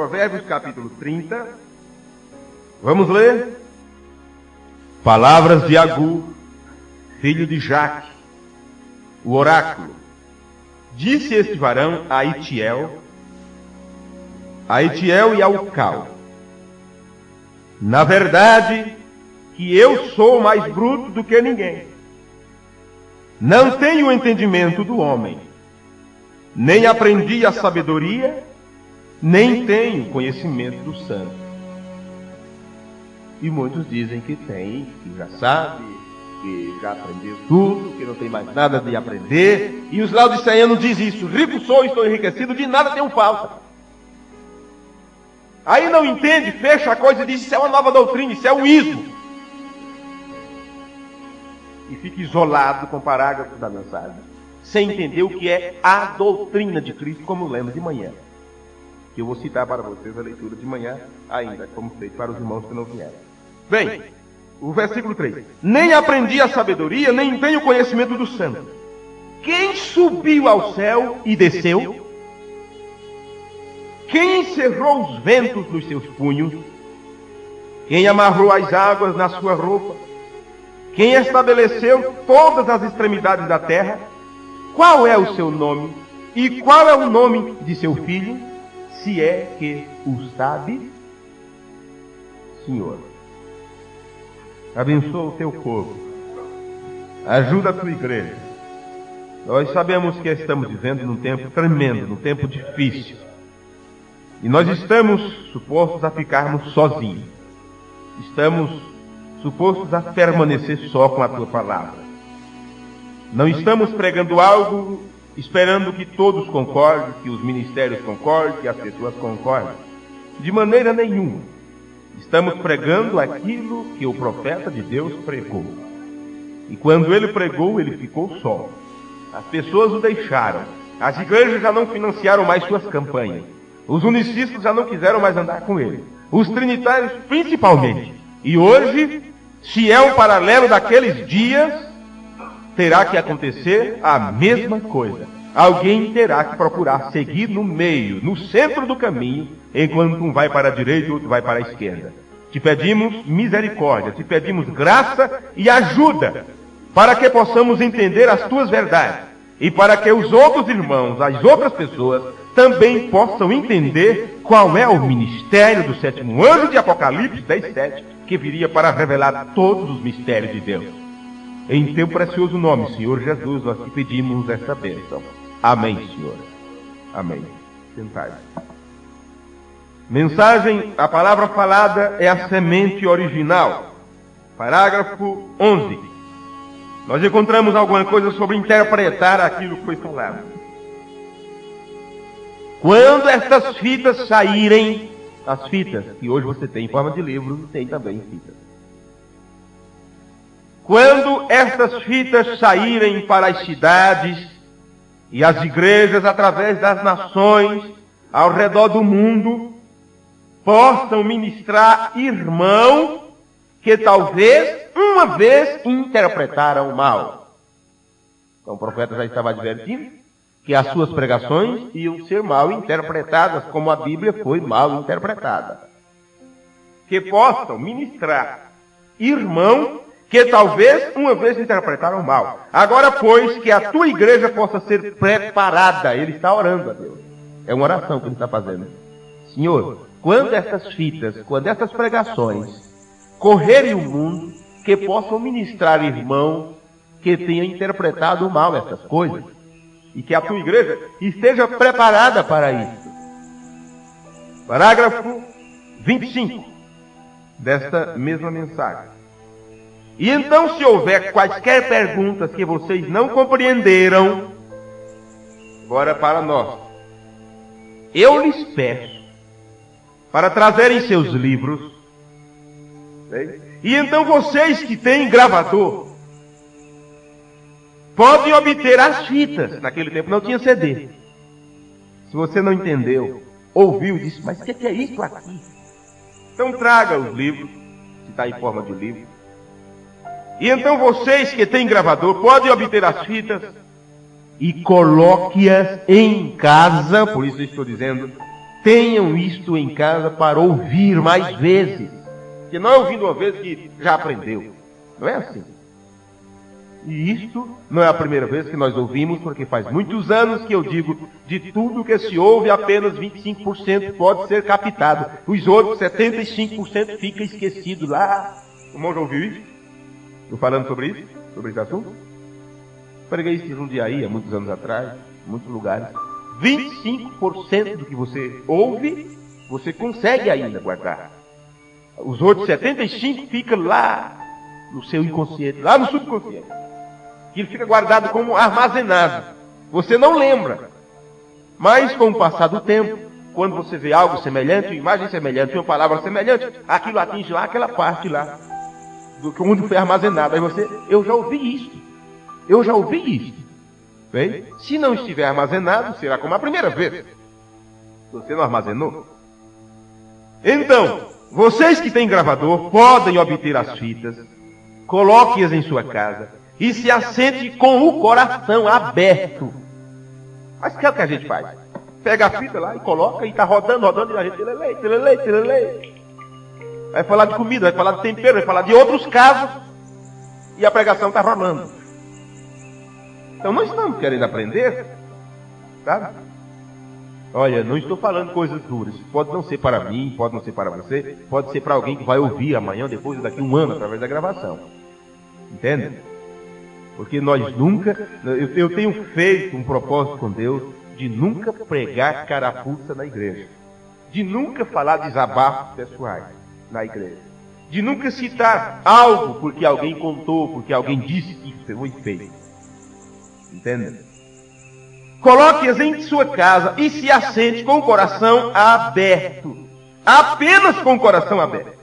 Provérbios capítulo 30. Vamos ler. Palavras de Agur, filho de Jaque, o oráculo. Disse este varão a Itiel e a Ucal: na verdade, que eu sou mais bruto do que ninguém. Não tenho o entendimento do homem, nem aprendi a sabedoria, nem tenho conhecimento do santo. E muitos dizem que tem, que já sabe, que já aprendeu tudo, que não tem mais nada de aprender. E os laodiceanos dizem isso: rico sou, estou enriquecido, de nada tenho falta. Aí não entende, fecha a coisa e diz: isso é uma nova doutrina, isso é um ismo. E fica isolado com o parágrafo da mensagem, sem entender o que é a doutrina de Cristo, como lemos de manhã. Eu vou citar para vocês a leitura de manhã ainda, como feito para os irmãos que não vieram. Bem, o versículo 3. Nem aprendi a sabedoria, nem tenho conhecimento do santo. Quem subiu ao céu e desceu? Quem encerrou os ventos nos seus punhos? Quem amarrou as águas na sua roupa? Quem estabeleceu todas as extremidades da terra? Qual é o seu nome? E qual é o nome de seu filho? Se é que o sabe, Senhor. Abençoa o teu povo. Ajuda a tua igreja. Nós sabemos que estamos vivendo num tempo tremendo, num tempo difícil. E nós estamos supostos a ficarmos sozinhos. Estamos supostos a permanecer só com a tua palavra. Não estamos pregando algo esperando que todos concordem, que os ministérios concordem, que as pessoas concordem. De maneira nenhuma. Estamos pregando aquilo que o profeta de Deus pregou. E quando ele pregou, ele ficou só. As pessoas o deixaram. As igrejas já não financiaram mais suas campanhas. Os unicistas já não quiseram mais andar com ele. Os trinitários principalmente. E hoje, se é um paralelo daqueles dias, terá que acontecer a mesma coisa. Alguém terá que procurar seguir no meio, no centro do caminho, enquanto um vai para a direita e outro vai para a esquerda. Te pedimos misericórdia, te pedimos graça e ajuda, para que possamos entender as tuas verdades, e para que os outros irmãos, as outras pessoas, também possam entender qual é o ministério do sétimo anjo de Apocalipse 10:7, que viria para revelar todos os mistérios de Deus. Em teu precioso nome, Senhor Jesus, nós te pedimos esta bênção. Amém, Senhor. Amém. Sentai. Mensagem, a palavra falada é a semente original. Parágrafo 11. Nós encontramos alguma coisa sobre interpretar aquilo que foi falado. Quando estas fitas saírem, as fitas que hoje você tem em forma de livro, tem também fitas. Quando estas fitas saírem para as cidades e as igrejas através das nações ao redor do mundo, possam ministrar irmãos que talvez uma vez interpretaram mal. Então o profeta já estava advertindo que as suas pregações iam ser mal interpretadas, como a Bíblia foi mal interpretada. Que possam ministrar irmãos que talvez uma vez interpretaram mal. Agora, pois, que a tua igreja possa ser preparada. Ele está orando a Deus. É uma oração que ele está fazendo. Senhor, quando essas fitas, quando essas pregações correrem o mundo, que possam ministrar irmãos que tenham interpretado mal essas coisas. E que a tua igreja esteja preparada para isso. Parágrafo 25 desta mesma mensagem. E então, se houver quaisquer perguntas que vocês não compreenderam, agora para nós, eu lhes peço para trazerem seus livros. E então vocês que têm gravador, podem obter as fitas. Naquele tempo não tinha CD. Se você não entendeu, ouviu e disse, mas o que é isso aqui? Então traga os livros, se está em forma de livro. E então vocês que têm gravador, podem obter as fitas e coloque-as em casa. Por isso eu estou dizendo, tenham isto em casa para ouvir mais vezes. Porque não é ouvindo uma vez que já aprendeu. Não é assim. E isto não é a primeira vez que nós ouvimos, porque faz muitos anos que eu digo, de tudo que se ouve, apenas 25% pode ser captado. Os outros 75% fica esquecido lá. O irmão já ouviu isso? Estou falando sobre isso? Sobre esse assunto? Preguei isso em Jundiaí há muitos anos atrás, em muitos lugares. 25% do que você ouve, você consegue ainda guardar. Os outros 75% fica lá no seu inconsciente, lá no subconsciente. Que ele fica guardado como armazenado. Você não lembra. Mas com o passar do tempo, quando você vê algo semelhante, uma imagem semelhante, uma palavra semelhante, aquilo atinge lá aquela parte lá, onde foi armazenado. Aí você, eu já ouvi isso. Eu já ouvi isso. Bem, se não estiver armazenado, será como a primeira vez. Você não armazenou? Então, vocês que têm gravador, podem obter as fitas, coloque-as em sua casa e se assente com o coração aberto. Mas o que é que a gente faz? Pega a fita lá e coloca e está rodando, e a gente lê. Vai falar de comida, vai falar de tempero, vai falar de outros casos e a pregação está rolando. Então nós estamos querendo aprender, sabe? Olha, não estou falando coisas duras. Pode não ser para mim, pode não ser para você, pode ser para alguém que vai ouvir amanhã, depois, daqui a um ano, através da gravação. Entende? Porque nós nunca, eu tenho feito um propósito com Deus de nunca pregar carapuça na igreja. De nunca falar desabafos pessoais na igreja. De nunca citar algo porque alguém contou, porque alguém disse que isso foi feito. Entende? Coloque-as em sua casa e se assente com o coração aberto. Apenas com o coração aberto.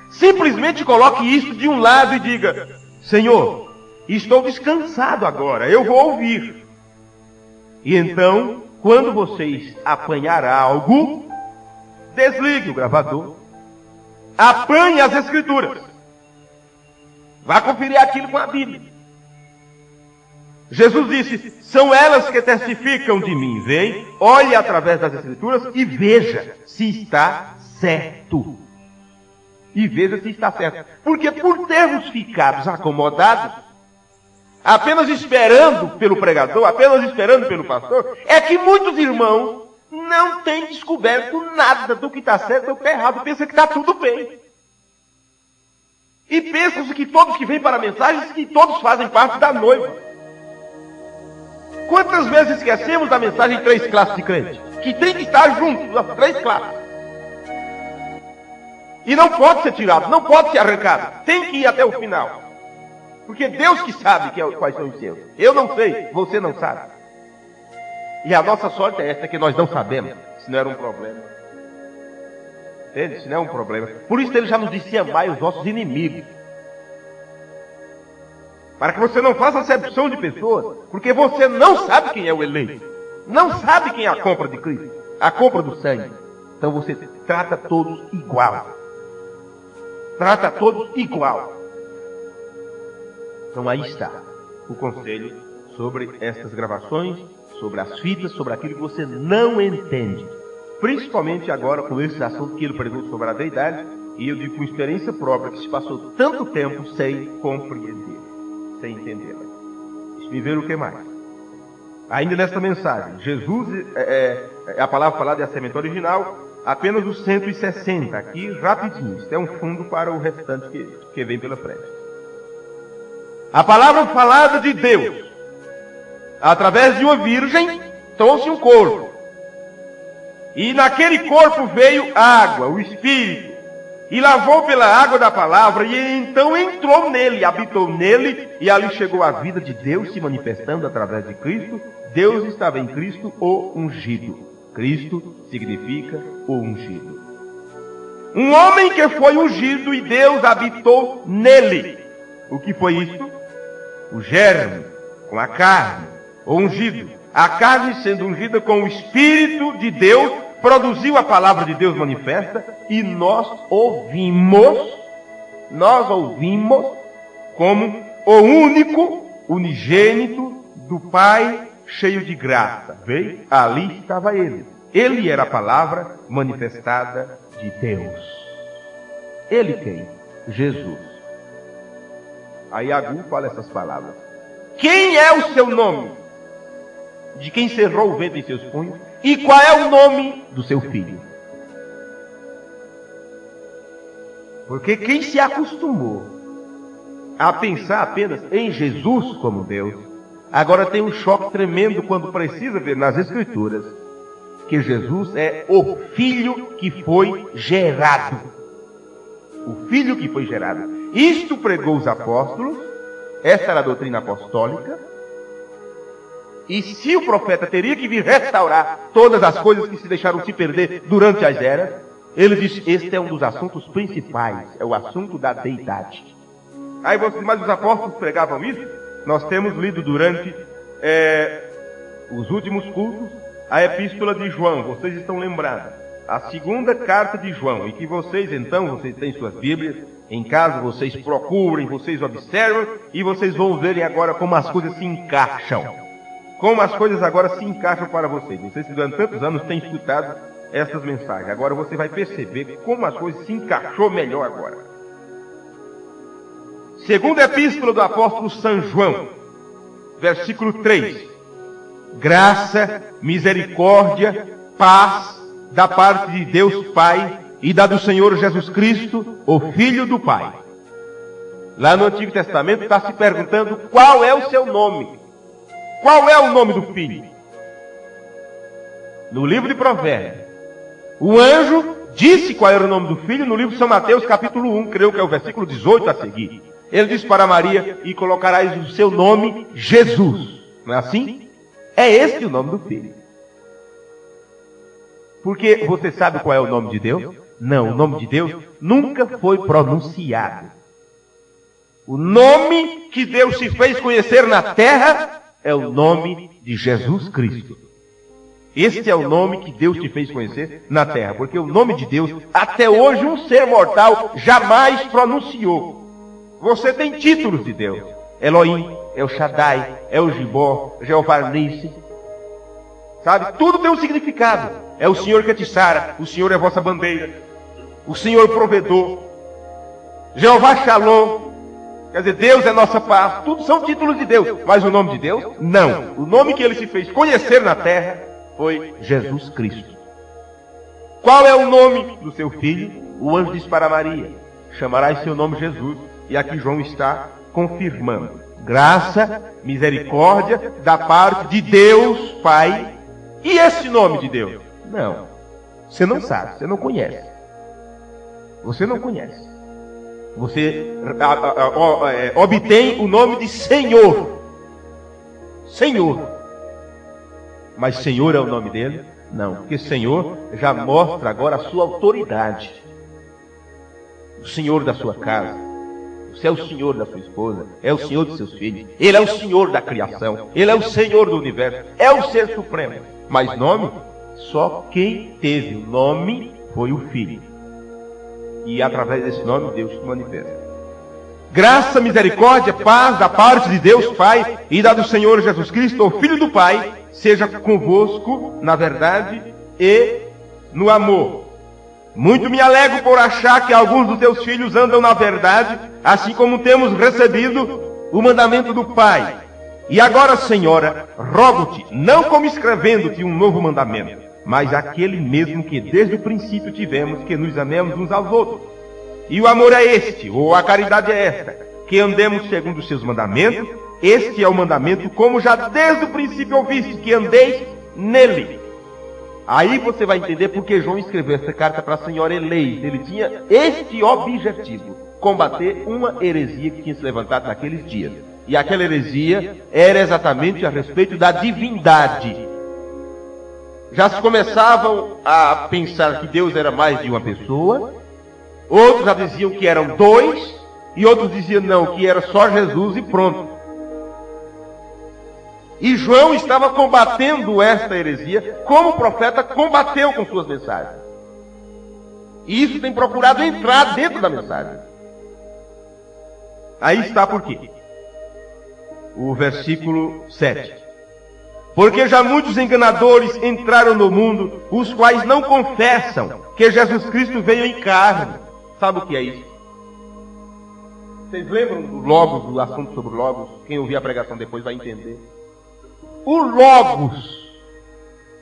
Simplesmente coloque isso de um lado e diga, Senhor, estou descansado agora, eu vou ouvir. E então, quando vocês apanhar algo, desligue o gravador, apanhe as Escrituras. Vá conferir aquilo com a Bíblia. Jesus disse, são elas que testificam de mim. Vem, olhe através das Escrituras e veja se está certo. E veja se está certo. Porque por termos ficado acomodados, apenas esperando pelo pregador, apenas esperando pelo pastor, é que muitos irmãos não têm descoberto nada do que está certo ou que está errado. Pensam que está tudo bem. E pensam que todos que vêm para a mensagem, que todos fazem parte da noiva. Quantas vezes esquecemos da mensagem 3 classes de crente? Que tem que estar juntos, as 3 classes. E não pode ser tirado, não pode ser arrancado. Tem que ir até o final. Porque Deus que sabe quais são os seus. Eu não sei, você não sabe. E a nossa sorte é essa, que nós não sabemos. Se não era um problema. Entende? Se não é um problema. Por isso ele já nos disse, amai os nossos inimigos. Para que você não faça acepção de pessoas, porque você não sabe quem é o eleito. Não sabe quem é a compra de Cristo, a compra do sangue. Então você trata todos igual. Trata todos igual. Então aí está o conselho sobre estas gravações, sobre as fitas, sobre aquilo que você não entende. Principalmente agora com esse assunto que ele pregou sobre a deidade, e eu digo com experiência própria que se passou tanto tempo sem compreender. Sem entendê-la. Me ver o que mais? Ainda nesta mensagem, Jesus, a palavra falada é a semente original, apenas os 160, aqui rapidinho, isso é um fundo para o restante que vem pela frente. A palavra falada de Deus, através de uma virgem, trouxe um corpo. E naquele corpo veio água, o Espírito. E lavou pela água da palavra, e então entrou nele, habitou nele, e ali chegou a vida de Deus se manifestando através de Cristo. Deus estava em Cristo, o ungido. Cristo significa o ungido. Um homem que foi ungido e Deus habitou nele. O que foi isto? O germe, com a carne, o ungido. A carne sendo ungida com o Espírito de Deus, produziu a palavra de Deus manifesta e nós ouvimos como o único unigênito do Pai cheio de graça. Veio? Ali estava ele. Ele era a palavra manifestada de Deus. Ele quem? Jesus. Aí Agur fala essas palavras. Quem é o seu nome? De quem cerrou o vento em seus punhos? E qual é o nome do seu filho? Porque quem se acostumou a pensar apenas em Jesus como Deus, agora tem um choque tremendo quando precisa ver nas Escrituras que Jesus é o Filho que foi gerado. O Filho que foi gerado. Isto pregou os apóstolos, esta era a doutrina apostólica, e se o profeta teria que vir restaurar todas as coisas que se deixaram se perder durante as eras, ele diz, este é um dos assuntos principais, é o assunto da deidade. Aí você, mas os apóstolos pregavam isso? Nós temos lido durante os últimos cultos a epístola de João, vocês estão lembrados? A segunda carta de João, em que vocês têm suas Bíblias, em casa vocês procurem, vocês observam, e vocês vão verem agora como as coisas se encaixam. Como as coisas agora se encaixam para vocês. Vocês que durante tantos anos têm escutado essas mensagens. Agora você vai perceber como as coisas se encaixou melhor agora. Segunda epístola do apóstolo São João, versículo 3. Graça, misericórdia, paz, da parte de Deus Pai e da do Senhor Jesus Cristo, o Filho do Pai. Lá no Antigo Testamento está se perguntando qual é o seu nome. Qual é o nome do Filho? No livro de Provérbios, o anjo disse qual era o nome do Filho no livro de São Mateus, capítulo 1, creio que é o versículo 18 a seguir. Ele disse para Maria, e colocarás o seu nome Jesus. Não é assim? É este o nome do Filho. Porque você sabe qual é o nome de Deus? Não, o nome de Deus nunca foi pronunciado. O nome que Deus se fez conhecer na terra é o nome de Jesus Cristo. Este é o nome que Deus te fez conhecer na terra. Porque o nome de Deus, até hoje, um ser mortal jamais pronunciou. Você tem títulos de Deus. Elohim, El Shaddai, El Gibor, Jeová Nissi. Sabe? Tudo tem um significado. É o Senhor que te sara, o Senhor é a vossa bandeira, o Senhor provedor, Jeová Shalom, quer dizer, Deus é nossa paz. Tudo são títulos de Deus, mas o nome de Deus, não. O nome que ele se fez conhecer na terra foi Jesus Cristo. Qual é o nome do seu filho? O anjo disse para Maria, chamarás seu nome Jesus. E aqui João está confirmando. Graça, misericórdia da parte de Deus Pai. E esse nome de Deus? Não. Você não sabe, você não conhece. Você não conhece. Você obtém o nome de Senhor. Senhor. Mas Senhor é o nome dele? Não, porque Senhor já mostra agora a sua autoridade. O Senhor da sua casa. Você é o Senhor da sua esposa. É o Senhor dos seus filhos. Ele é o Senhor da criação. Ele é o Senhor do universo. É o Ser Supremo. Mas nome? Só quem teve o nome foi o Filho. E através desse nome Deus se manifesta. Graça, misericórdia, paz da parte de Deus Pai e da do Senhor Jesus Cristo, o Filho do Pai, seja convosco na verdade e no amor. Muito me alegro por achar que alguns dos teus filhos andam na verdade, assim como temos recebido o mandamento do Pai. E agora, Senhora, rogo-te, não como escrevendo-te um novo mandamento, mas aquele mesmo que desde o princípio tivemos, que nos amemos uns aos outros. E o amor é este, ou a caridade é esta, que andemos segundo os seus mandamentos. Este é o mandamento, como já desde o princípio ouviste, que andeis nele. Aí você vai entender porque João escreveu essa carta para a senhora eleita. Ele tinha este objetivo, combater uma heresia que tinha se levantado naqueles dias. E aquela heresia era exatamente a respeito da divindade. já se começavam a pensar que Deus era mais de uma pessoa, outros já diziam que eram dois, e outros diziam não, que era só Jesus e pronto. E João estava combatendo esta heresia, como o profeta combateu com suas mensagens. E isso tem procurado entrar dentro da mensagem. Aí está por quê? O versículo 7. Porque já muitos enganadores entraram no mundo, os quais não confessam que Jesus Cristo veio em carne. Sabe o que é isso? Vocês lembram do Logos, do assunto sobre o Logos? Quem ouvir a pregação depois vai entender. O Logos,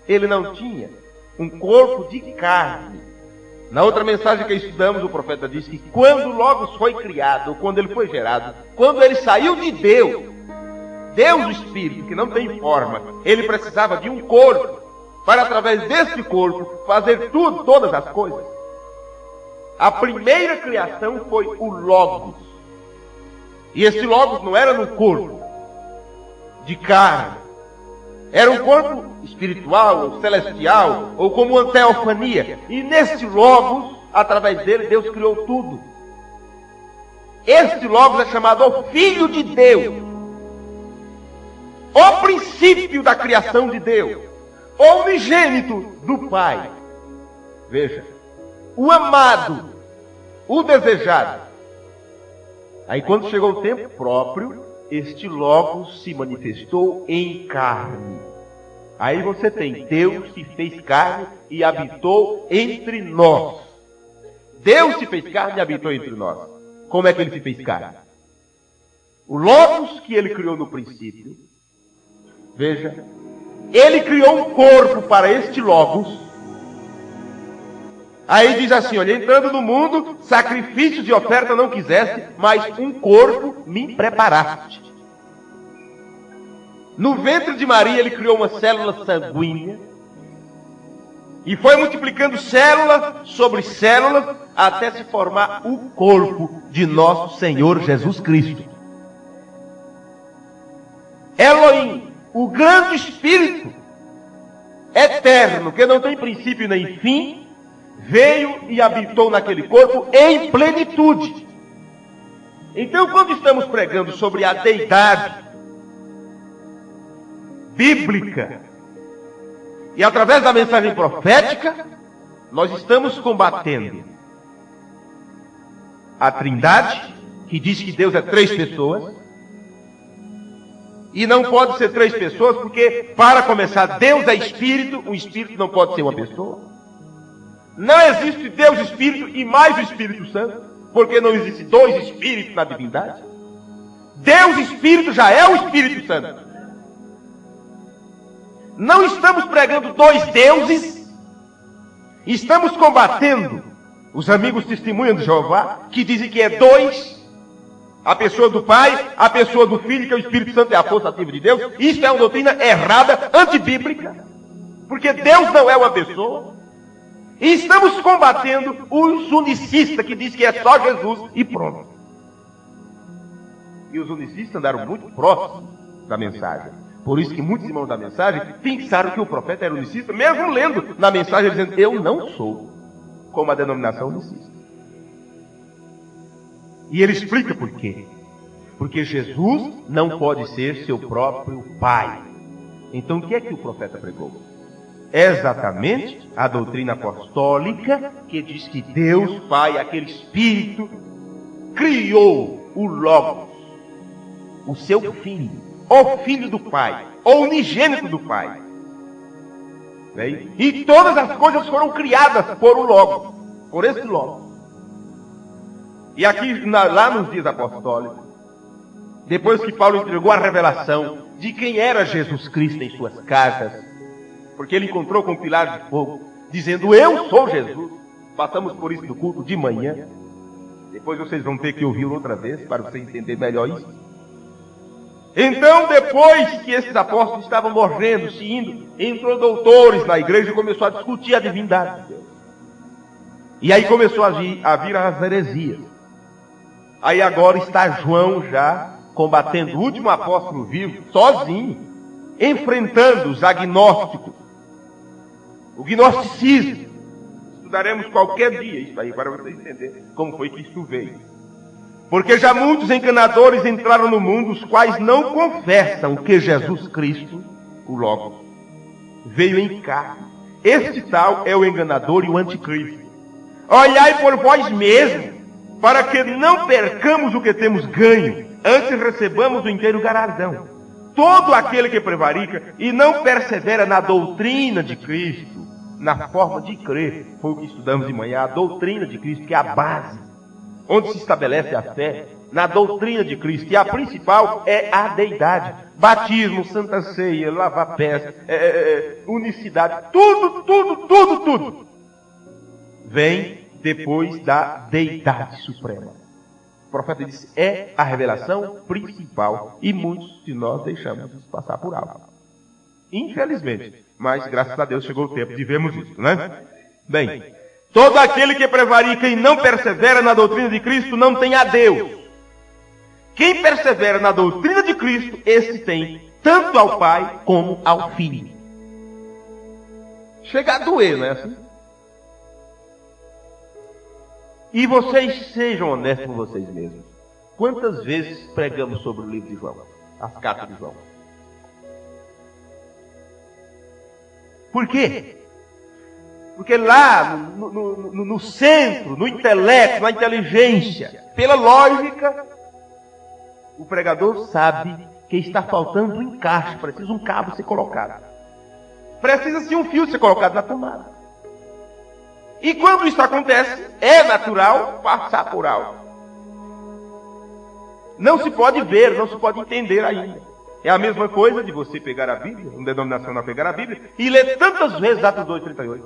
ele não tinha um corpo de carne. Na outra mensagem que estudamos, o profeta disse que quando o Logos foi criado, quando ele foi gerado, quando ele saiu de Deus, Deus o Espírito, que não tem forma, ele precisava de um corpo, para através desse corpo, fazer tudo, todas as coisas. A primeira criação foi o Logos. E esse Logos não era no corpo de carne. Era um corpo espiritual, ou celestial, ou como uma teofania. E nesse Logos, através dele, Deus criou tudo. Este Logos é chamado o Filho de Deus. O princípio da criação de Deus. O unigênito do Pai. Veja. O amado. O desejado. Aí quando chegou o tempo próprio, este Logos se manifestou em carne. Aí você tem Deus que fez carne e habitou entre nós. Deus se fez carne e habitou entre nós. Como é que ele se fez carne? O Logos que ele criou no princípio, veja, ele criou um corpo para este Logos. Aí diz assim, olha, entrando no mundo, sacrifício de oferta não quiseste, mas um corpo me preparaste. No ventre de Maria ele criou uma célula sanguínea e foi multiplicando célula sobre célula até se formar o corpo de nosso Senhor Jesus Cristo. Elohim, o grande Espírito eterno, que não tem princípio nem fim, veio e habitou naquele corpo em plenitude. Então, quando estamos pregando sobre a deidade bíblica e através da mensagem profética, nós estamos combatendo a Trindade, que diz que Deus é 3 pessoas, e não pode ser 3 pessoas, porque, para começar, Deus é Espírito, o Espírito não pode ser uma pessoa. Não existe Deus Espírito e mais o Espírito Santo, porque não existe 2 Espíritos na divindade. Deus Espírito já é o Espírito Santo. Não estamos pregando 2 deuses, estamos combatendo os amigos testemunhas de Jeová, que dizem que é 2, a pessoa do Pai, a pessoa do Filho, que é o Espírito Santo, é a força ativa de Deus. Isso é uma doutrina errada, antibíblica, porque Deus não é uma pessoa. E estamos combatendo os unicistas, que dizem que é só Jesus e pronto. E os unicistas andaram muito próximos da mensagem. Por isso que muitos irmãos da mensagem pensaram que o profeta era unicista, mesmo lendo na mensagem dizendo, eu não sou, como a denominação unicista. E ele explica por quê. Porque Jesus não pode ser seu próprio Pai. Então o que é que o profeta pregou? Exatamente a doutrina apostólica, que diz que Deus Pai, aquele Espírito, criou o Logos, o seu Filho, o Filho do Pai, o unigênito do Pai. E todas as coisas foram criadas por o Logos, por esse Logos. E aqui, lá nos dias apostólicos, depois que Paulo entregou a revelação de quem era Jesus Cristo em suas cartas, porque ele encontrou com um pilar de fogo, dizendo, eu sou Jesus. Passamos por isso no culto de manhã. Depois vocês vão ter que ouvir outra vez, para você entender melhor isso. Então, depois que esses apóstolos estavam morrendo, se indo, entrou doutores na igreja e começou a discutir a divindade de Deus. E aí começou a vir as heresias. Aí agora está João já combatendo o último apóstolo vivo, sozinho, enfrentando os agnósticos, o gnosticismo. Estudaremos qualquer dia isso aí, para você entender como foi que isso veio. Porque já muitos enganadores entraram no mundo, os quais não confessam que Jesus Cristo, o Logos, veio em carne. Este tal é o enganador e o anticristo. Olhai por vós mesmos, para que não percamos o que temos ganho, antes recebamos o inteiro galardão. Todo aquele que prevarica e não persevera na doutrina de Cristo, na forma de crer, foi o que estudamos de manhã, a doutrina de Cristo, que é a base, onde se estabelece a fé, na doutrina de Cristo, e a principal é a deidade. Batismo, santa ceia, lavar pés, unicidade, tudo vem depois da deidade suprema. O profeta disse, é a revelação principal, e muitos de nós deixamos isso passar por alto. Infelizmente, mas graças a Deus chegou o tempo de vermos isso, né? Bem, todo aquele que prevarica e não persevera na doutrina de Cristo não tem a Deus. Quem persevera na doutrina de Cristo, esse tem tanto ao Pai como ao Filho. Chega a doer, não é assim? E vocês sejam honestos com vocês mesmos. Quantas vezes pregamos sobre o livro de João, as cartas de João? Por quê? Porque lá no centro, no intelecto, na inteligência, pela lógica, o pregador sabe que está faltando um encaixe, precisa um cabo ser colocado. Precisa-se um fio ser colocado na tomada. E quando isso acontece, é natural passar por algo. Não se pode ver, não se pode entender ainda. É a mesma coisa de você pegar a Bíblia, um denominacional pegar a Bíblia, e ler tantas vezes Atos 2:38.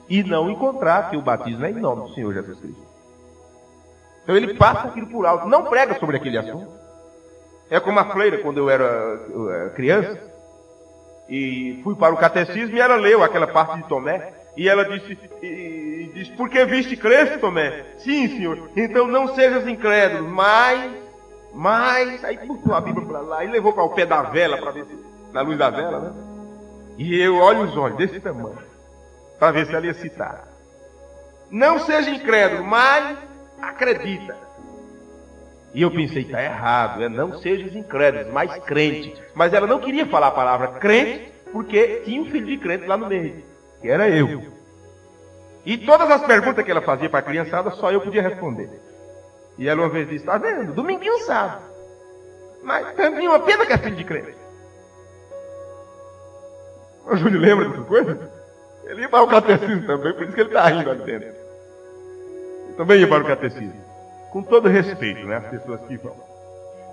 E não encontrar que o batismo é em nome do Senhor Jesus Cristo. Então ele passa aquilo por alto, não prega sobre aquele assunto. É como a freira, quando eu era criança, e fui para o catecismo, e ela leu aquela parte de Tomé, e ela disse, por que viste cresce, Tomé? Sim, Senhor, então não sejas incrédulo, mas, aí puxou a Bíblia para lá, e levou para o pé da vela, para ver se, na luz da vela, né? E eu olho os olhos desse tamanho, para ver se ela ia citar. Não seja incrédulo, mas acredita. E eu pensei, está errado, não sejas incrédulo, mas crente. Mas ela não queria falar a palavra crente, porque tinha um filho de crente lá no meio, que era eu. E todas as perguntas que ela fazia para a criançada, só eu podia responder. E ela uma vez disse, está vendo, dominguinho sabe. Mas também uma pena que é filho de crente. O Júlio lembra dessas coisas? Ele ia para o catecismo também, por isso que ele está rindo ali dentro. Eu também ia para o catecismo. Com todo respeito, né? As pessoas que vão.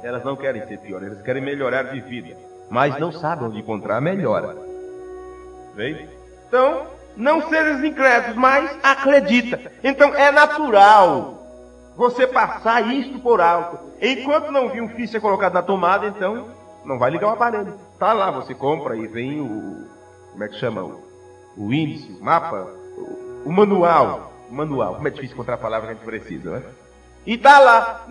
Elas não querem ser piores, elas querem melhorar de vida. Mas não sabem onde encontrar a melhora. Vem? Então, não sejas incrédulos, mas acredita. Então, é natural você passar isto por alto. Enquanto não vir um fio ser colocado na tomada, então, não vai ligar o aparelho. Tá lá, você compra e vem o... Como é que chama? O índice, o mapa, o manual. O manual, como é difícil encontrar a palavra que a gente precisa, né? E está lá,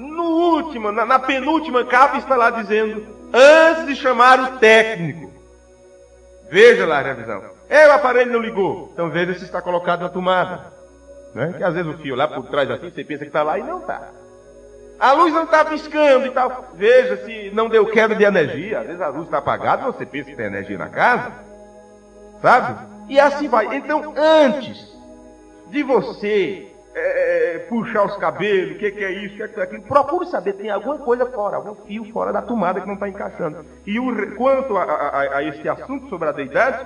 na penúltima capa está lá dizendo, antes de chamar o técnico, veja lá a revisão. O aparelho não ligou, então veja se está colocado na tomada. Né? Que às vezes o fio lá por trás assim, você pensa que está lá e não está. A luz não está piscando e tal. Veja se não deu queda de energia. Às vezes a luz está apagada e você pensa que tem energia na casa. Sabe? E assim vai. Então, antes de você... puxar os cabelos, o que é isso, o que é aquilo. Procure saber, tem alguma coisa fora, algum fio fora da tomada que não está encaixando. E quanto a esse assunto sobre a deidade,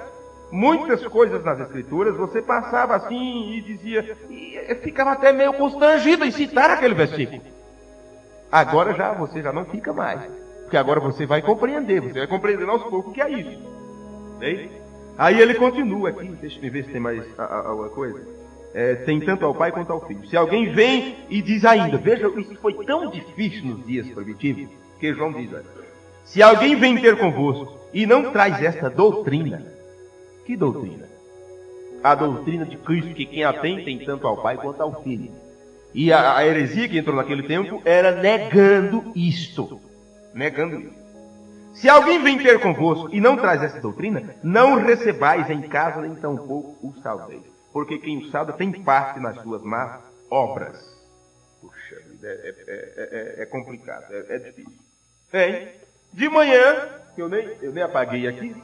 muitas coisas nas escrituras, você passava assim e dizia, e ficava até meio constrangido em citar aquele versículo. Agora você já não fica mais, porque agora você vai compreender aos poucos o que é isso. Bem? Aí ele continua aqui, deixa eu ver se tem mais alguma coisa. Tem tanto ao Pai quanto ao Filho. Se alguém vem e diz ainda, veja, isso foi tão difícil nos dias primitivos, que João diz, se alguém vem ter convosco e não traz esta doutrina, que doutrina? A doutrina de Cristo, que quem a tem tanto ao Pai quanto ao Filho. E a heresia que entrou naquele tempo era negando isto. Negando isso. Se alguém vem ter convosco e não traz essa doutrina, não o recebais em casa, nem tampouco o saudeis. Porque quem o sauda tem parte nas suas más obras. Puxa vida, é complicado, é difícil. Bem, de manhã, eu nem apaguei aqui,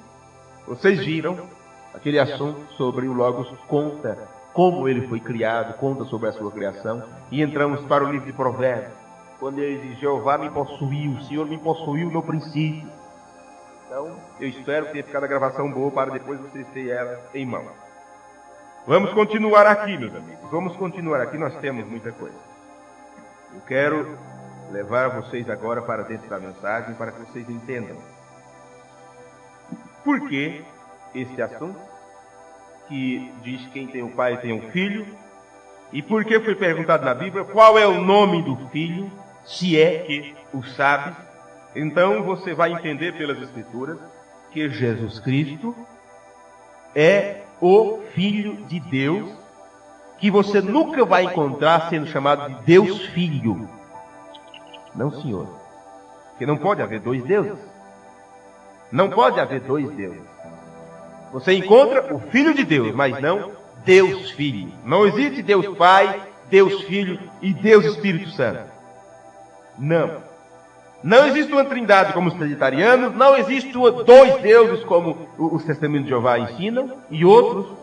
vocês viram aquele assunto sobre o Logos, conta como ele foi criado, conta sobre a sua criação, e entramos para o livro de Provérbios, quando ele diz, Jeová me possuiu, o Senhor me possuiu no princípio. Então, eu espero que tenha ficado a gravação boa para depois vocês terem ela em mão. Vamos continuar aqui, meus amigos. Vamos continuar aqui, nós temos muita coisa. Eu quero levar vocês agora para dentro da mensagem, para que vocês entendam. Por que este assunto, que diz quem tem um pai tem um filho, e por que foi perguntado na Bíblia qual é o nome do filho, se é que o sabe. Então você vai entender pelas Escrituras que Jesus Cristo é o Filho de Deus, que você nunca vai encontrar sendo chamado de Deus Filho. Não, senhor. Porque não pode haver dois deuses. Não pode haver dois deuses. Você encontra o Filho de Deus, mas não Deus Filho. Não existe Deus Pai, Deus Filho e Deus Espírito Santo. Não. Não existe uma trindade como os trinitarianos, não existe dois deuses como os testemunhos de Jeová ensinam, e outros,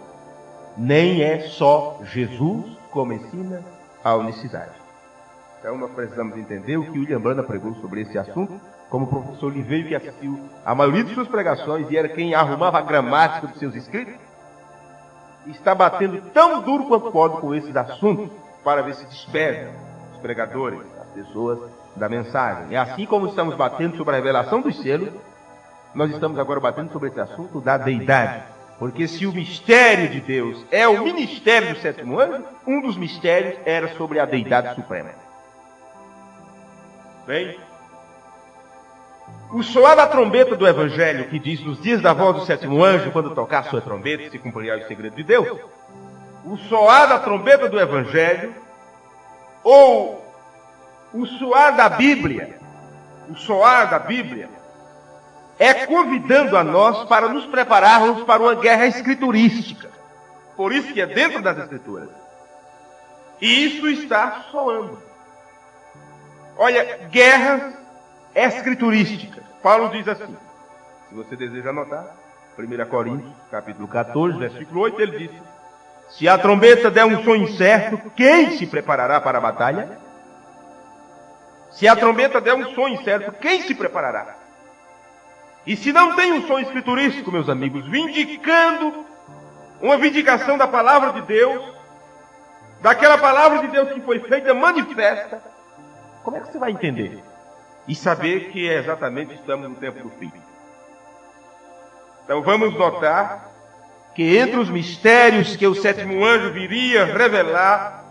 nem é só Jesus como ensina a unicidade. Então nós precisamos entender o que William Branham pregou sobre esse assunto, como o professor Oliveira, que assistiu a maioria de suas pregações e era quem arrumava a gramática dos seus escritos, está batendo tão duro quanto pode com esses assuntos, para ver se desperta os pregadores, as pessoas da mensagem. É assim como estamos batendo sobre a revelação dos selos, nós estamos agora batendo sobre esse assunto da deidade. Porque se o mistério de Deus é o ministério do sétimo anjo, um dos mistérios era sobre a deidade suprema. Bem, o soar da trombeta do Evangelho, que diz nos dias da voz do sétimo anjo, quando tocar sua trombeta, se cumprirá o segredo de Deus. O soar da trombeta do Evangelho, ou o soar da Bíblia, é convidando a nós para nos prepararmos para uma guerra escriturística. Por isso que é dentro das Escrituras. E isso está soando. Olha, guerras escriturísticas. Paulo diz assim, se você deseja anotar, 1 Coríntios, capítulo 14, versículo 8, ele diz, se a trombeta der um som incerto, quem se preparará para a batalha? Se a trombeta der um som incerto, quem se preparará? E se não tem um som escriturístico, meus amigos, vindicando uma vindicação da palavra de Deus, daquela palavra de Deus que foi feita manifesta, como é que você vai entender? E saber que exatamente estamos no tempo do fim. Então vamos notar que entre os mistérios que o sétimo anjo viria revelar,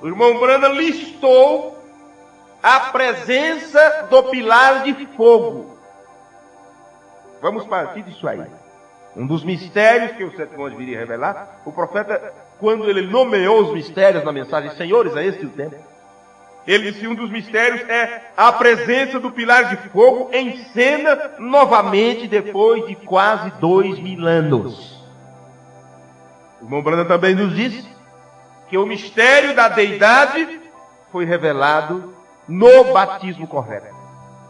o irmão Branham listou a presença do pilar de fogo. Vamos partir disso aí. Um dos mistérios que o sétimo anjo viria revelar, o profeta, quando ele nomeou os mistérios na mensagem, senhores, é este o tempo. Ele disse, um dos mistérios é a presença do pilar de fogo em cena novamente depois de quase 2000 anos. O irmão Branham também nos disse que o mistério da deidade foi revelado no batismo correto.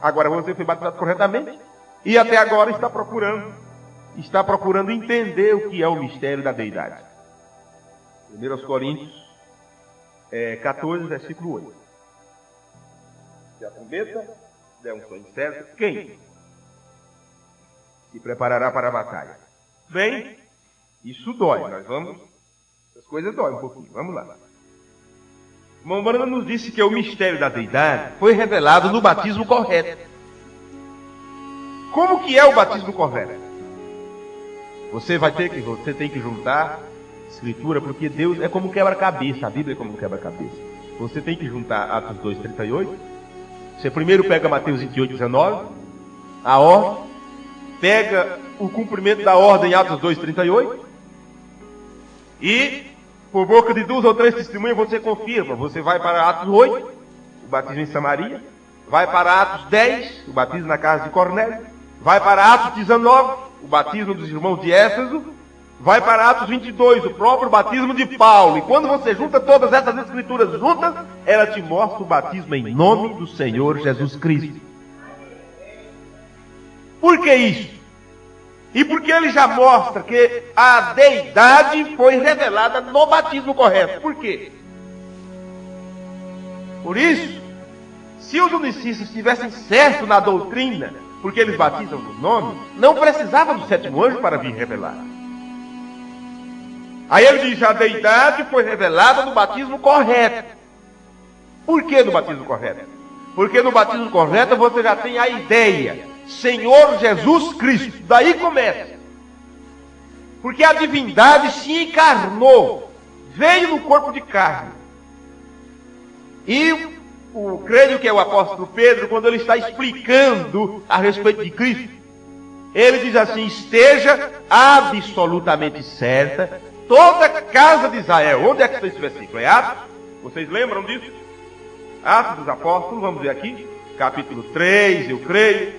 Agora você foi batizado corretamente e até agora está procurando entender o que é o mistério da deidade. 1 Coríntios 14, versículo 8. Se a trombeta der um som incerto, quem se preparará para a batalha? Bem, isso dói. As coisas doem um pouquinho. Vamos lá. O irmão Branham nos disse que o mistério da deidade foi revelado no batismo correto. Como que é o batismo correto? Você tem que juntar Escritura, porque Deus é como quebra-cabeça. A Bíblia é como quebra-cabeça. Você tem que juntar Atos 2:38. Você primeiro pega Mateus 28:19, a ordem, pega o cumprimento da ordem em Atos 2:38, e por boca de 2 ou 3 testemunhas você confirma. Você vai para Atos 8, o batismo em Samaria, vai para Atos 10, o batismo na casa de Cornélio, Vai para Atos 19, o batismo dos irmãos de Éfeso. Vai para Atos 22, o próprio batismo de Paulo. E quando você junta todas essas escrituras juntas, ela te mostra o batismo em nome do Senhor Jesus Cristo. Por que isso? E porque ele já mostra que a deidade foi revelada no batismo correto. Por quê? Por isso, se os unicistas estivessem certos na doutrina, porque eles batizam no nome, não precisava do sétimo anjo para vir revelar. Aí ele diz, a deidade foi revelada no batismo correto. Por que no batismo correto? Porque no batismo correto você já tem a ideia, Senhor Jesus Cristo. Daí começa. Porque a divindade se encarnou, veio no corpo de carne. E creio que é o apóstolo Pedro, quando ele está explicando a respeito de Cristo, ele diz assim, esteja absolutamente certa toda a casa de Israel. Onde é que está esse versículo? É Atos? Vocês lembram disso? Atos dos Apóstolos, vamos ver aqui, capítulo 3, eu creio.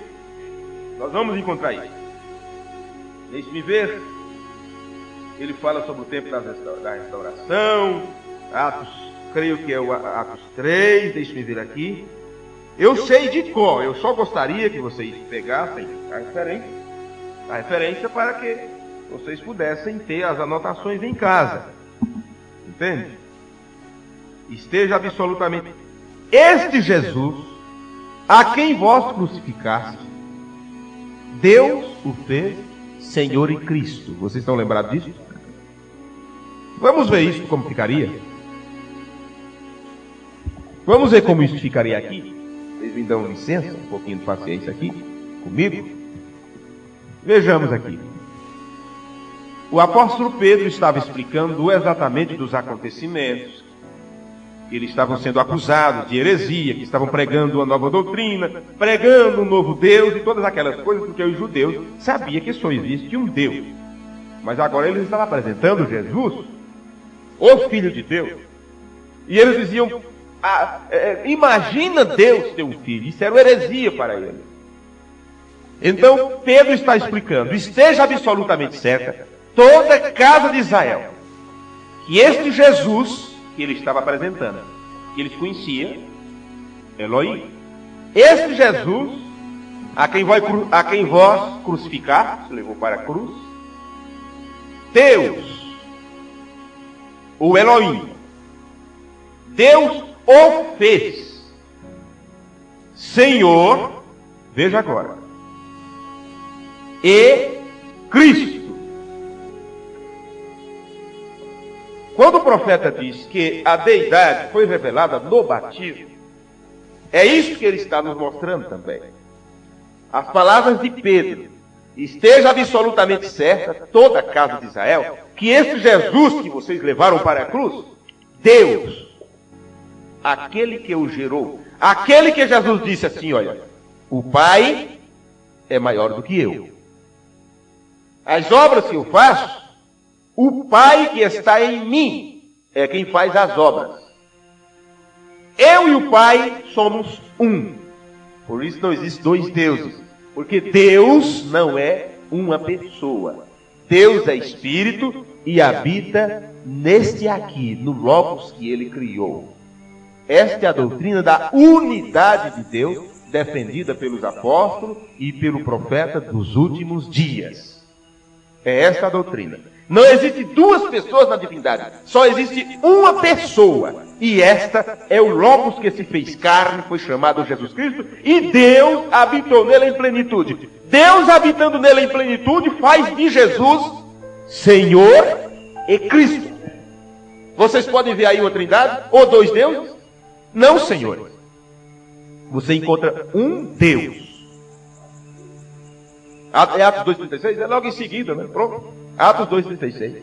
Nós vamos encontrar isso. Deixe-me ver. Ele fala sobre o tempo da restauração. Atos, creio que é o Atos 3, deixe-me ver aqui. Eu sei de cor, eu só gostaria que vocês pegassem a referência para que vocês pudessem ter as anotações em casa. Entende? Esteja absolutamente... Este Jesus, a quem vós crucificaste, Deus o fez Senhor e Cristo. Vocês estão lembrados disso? Vamos ver isso como ficaria? Vamos ver como isso ficaria aqui? Vocês me dão licença, um pouquinho de paciência aqui comigo? Vejamos aqui. O apóstolo Pedro estava explicando exatamente dos acontecimentos. Eles estavam sendo acusados de heresia, que estavam pregando uma nova doutrina, pregando um novo Deus e todas aquelas coisas, porque os judeus sabiam que só existe um Deus. Mas agora eles estavam apresentando Jesus, o Filho de Deus. E eles diziam, imagina Deus ter um filho. Isso era uma heresia para eles. Então Pedro está explicando, esteja absolutamente certa toda a casa de Israel, que este Jesus que ele estava apresentando, que eles conheciam, Elohim, este Jesus, a quem vós crucificaste, levou para a cruz, Deus, o Elohim, Deus o fez Senhor, veja agora, e Cristo. Quando o profeta diz que a deidade foi revelada no batismo, é isso que ele está nos mostrando também. As palavras de Pedro, esteja absolutamente certa toda a casa de Israel, que esse Jesus que vocês levaram para a cruz, Deus, aquele que o gerou, aquele que Jesus disse assim, olha, o Pai é maior do que eu. As obras que eu faço, o Pai que está em mim é quem faz as obras. Eu e o Pai somos um. Por isso não existe dois deuses. Porque Deus não é uma pessoa. Deus é Espírito e habita neste aqui, no Logos que Ele criou. Esta é a doutrina da unidade de Deus, defendida pelos apóstolos e pelo profeta dos últimos dias. É esta a doutrina. Não existe duas pessoas na divindade, só existe uma pessoa. E esta é o Logos que se fez carne, foi chamado Jesus Cristo, e Deus habitou nele em plenitude. Deus habitando nele em plenitude faz de Jesus Senhor e Cristo. Vocês podem ver aí uma trindade? Ou dois deuses? Não, senhores. Você encontra um Deus. É Atos 2,36? É logo em seguida, né? Pronto. Atos 2,36.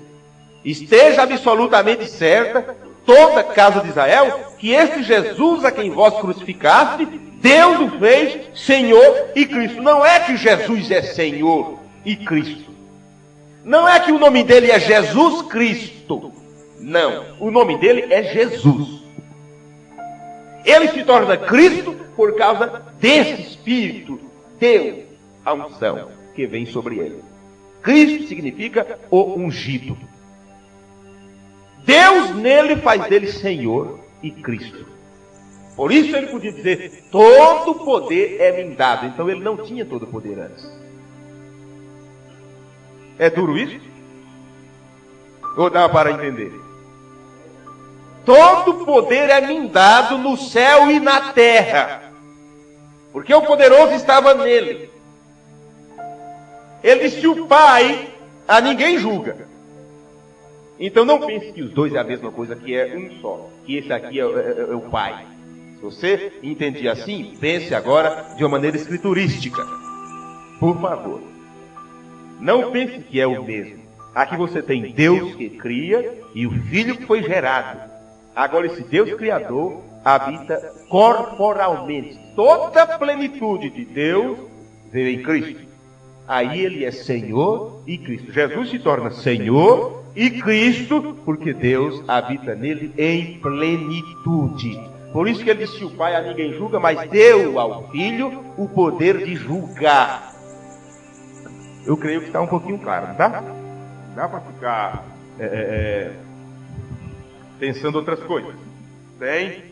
Esteja absolutamente certa toda a casa de Israel que este Jesus a quem vós crucificaste, Deus o fez Senhor e Cristo. Não é que Jesus é Senhor e Cristo. Não é que o nome dele é Jesus Cristo. Não. O nome dele é Jesus. Ele se torna Cristo por causa desse Espírito, Deus, a unção que vem sobre ele. Cristo significa o ungido. Deus nele faz dele Senhor e Cristo. Por isso ele podia dizer, todo poder é me dado. Então ele não tinha todo o poder antes. É duro isso? Ou dá para entender? Todo poder é me dado no céu e na terra. Porque o poderoso estava nele. Ele disse, o Pai a ninguém julga. Então não pense que os dois é a mesma coisa, que é um só. Que esse aqui é o Pai. Se você entendia assim, pense agora de uma maneira escriturística. Por favor. Não pense que é o mesmo. Aqui você tem Deus que cria e o Filho que foi gerado. Agora esse Deus Criador habita corporalmente. Toda a plenitude de Deus veio em Cristo. Aí ele é Senhor e Cristo. Jesus se torna Senhor e Cristo porque Deus habita nele em plenitude. Por isso que ele disse, o Pai a ninguém julga, mas deu ao Filho o poder de julgar. Eu creio que está um pouquinho claro, não dá? Dá para ficar pensando outras coisas. Bem,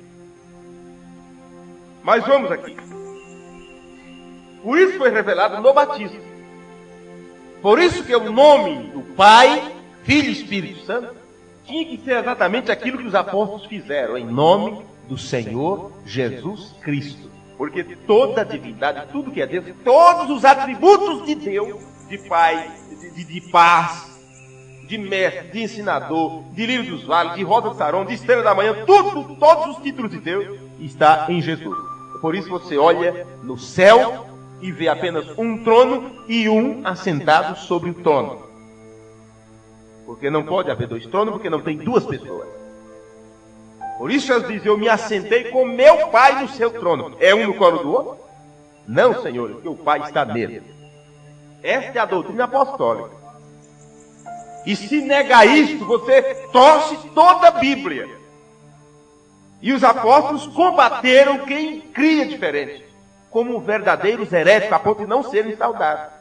mas vamos aqui. Por isso foi revelado no batismo. Por isso que o nome do Pai, Filho e Espírito Santo tinha que ser exatamente aquilo que os apóstolos fizeram, em nome do Senhor Jesus Cristo. Porque toda a divindade, tudo que é Deus, todos os atributos de Deus, de Pai, de paz, de mestre, de ensinador, de lírio dos vales, de rosa de Saron, de estrela da manhã, tudo, todos os títulos de Deus está em Jesus. Por isso você olha no céu e vê apenas um trono e um assentado sobre o trono. Porque não pode haver dois tronos, porque não tem duas pessoas. Por isso Jesus diz, eu me assentei com meu Pai no seu trono. É um no colo do outro? Não, Senhor, porque o Pai está nele. Esta é a doutrina apostólica. E se negar isto, você torce toda a Bíblia. E os apóstolos combateram quem cria diferente, como verdadeiros heréticos, a ponto de não serem saudados.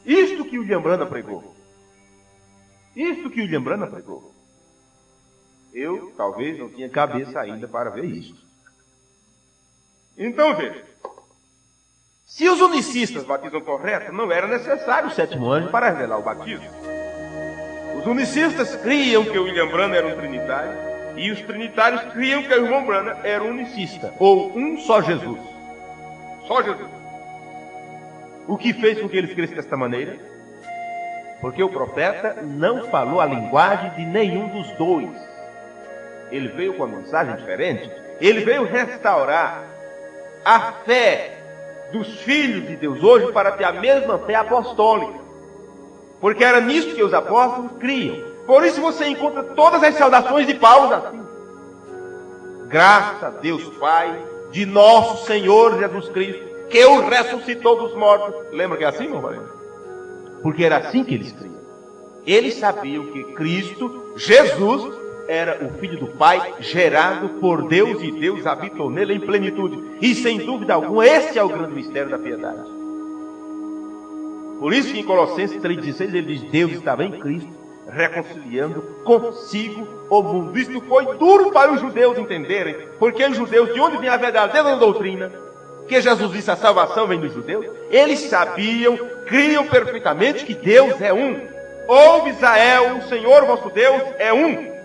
Isto que William Branham pregou. Isto que William Branham pregou. Eu, talvez, não tinha cabeça ainda para ver isto. Então, veja. Se os unicistas batizam correto, não era necessário o sétimo anjo para revelar o batismo. Os unicistas criam que o William Branham era um trinitário, e os trinitários criam que o irmão Branham era um unicista, ou um só Jesus. Só Jesus. O que fez com que eles crescem desta maneira? Porque o profeta não falou a linguagem de nenhum dos dois. Ele veio com uma mensagem diferente. Ele veio restaurar a fé dos filhos de Deus hoje para ter a mesma fé apostólica. Porque era nisso que os apóstolos criam. Por isso você encontra todas as saudações de Paulo assim. Graças a Deus Pai, de nosso Senhor Jesus Cristo, que o ressuscitou dos mortos. Lembra que é assim, meu irmão? Porque era assim que eles criam. Eles sabiam que Cristo, Jesus, era o Filho do Pai, gerado por Deus, e Deus habitou nele em plenitude. E sem dúvida alguma, esse é o grande mistério da piedade. Por isso que em Colossenses 3,16 ele diz, Deus estava em Cristo, reconciliando consigo o mundo. Isto foi duro para os judeus entenderem, porque os judeus, de onde vem a verdadeira doutrina, que Jesus disse, a salvação vem dos judeus, eles sabiam, criam perfeitamente que Deus é um. Ouve Israel, o Senhor vosso Deus é um.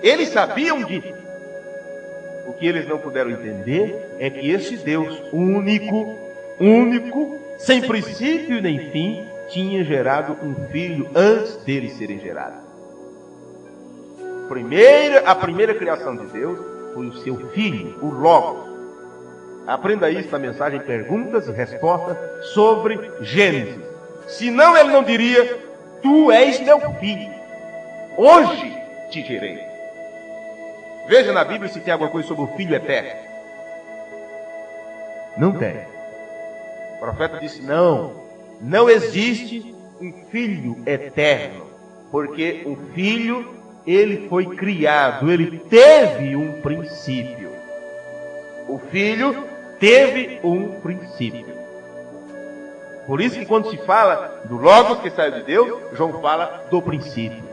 Eles sabiam disso. O que eles não puderam entender é que esse Deus único, sem princípio nem fim, tinha gerado um filho antes deles serem gerados. A primeira criação de Deus foi o seu filho, o Logos. Aprenda isso na mensagem Perguntas e Respostas sobre Gênesis. Senão ele não diria, tu és meu filho, hoje te gerei. Veja na Bíblia se tem alguma coisa sobre o Filho eterno. Não tem. O profeta disse, não existe um Filho eterno. Porque o Filho, ele foi criado, ele teve um princípio. O Filho teve um princípio. Por isso que quando se fala do Logos que saiu de Deus, João fala do princípio.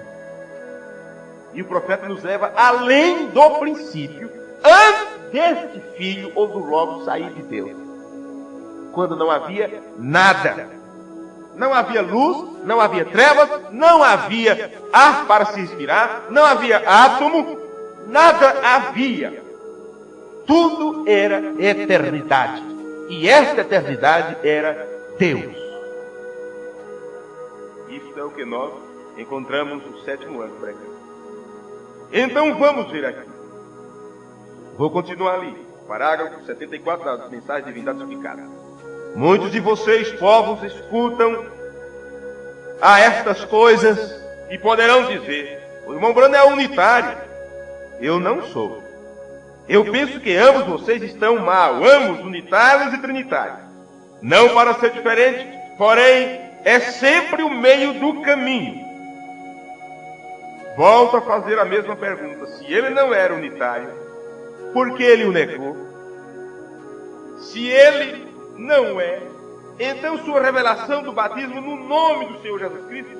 E o profeta nos leva além do princípio, antes deste Filho ou do Logos sair de Deus. Quando não havia nada. Não havia luz, não havia trevas, não havia ar para se respirar, não havia átomo, nada havia. Tudo era eternidade. E esta eternidade era Deus. Isso é o que nós encontramos no 7º ano pregando. Então vamos ver aqui. Vou continuar ali. Parágrafo 74 da mensagem de Divindade Explicada. Muitos de vocês, povos, escutam a estas coisas e poderão dizer: o irmão Branham é unitário. Eu não sou. Eu penso que ambos vocês estão mal, ambos unitários e trinitários. Não para ser diferente, porém é sempre o meio do caminho. Volto a fazer a mesma pergunta. Se ele não era unitário, por que ele o negou? Se ele não é, então sua revelação do batismo no nome do Senhor Jesus Cristo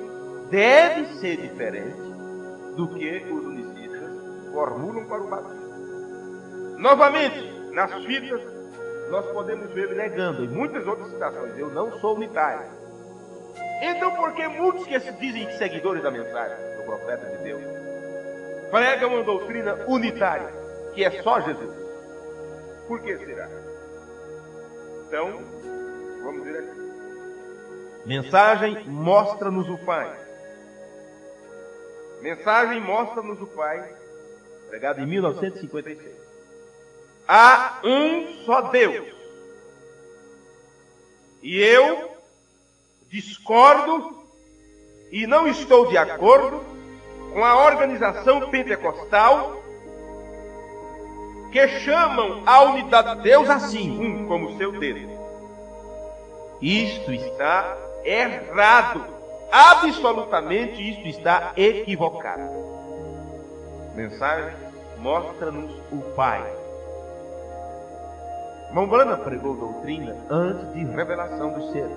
deve ser diferente do que os unicistas formulam para o batismo. Novamente, nas fitas, nós podemos ver ele negando em muitas outras citações: eu não sou unitário. Então, por que muitos que se dizem seguidores da mensagem do profeta de Deus pregam uma doutrina unitária, que é só Jesus? Por que será? Então, vamos ver aqui. Mensagem mostra-nos o Pai. Mensagem mostra-nos o Pai, pregado em 1956. Há um só Deus. E eu discordo e não estou de acordo com a organização pentecostal que chamam a unidade de Deus assim, um como seu Deus. Isto está errado. Absolutamente isto está equivocado. Mensagem mostra-nos o Pai. Irmão Branham pregou doutrina antes de revelação dos seres.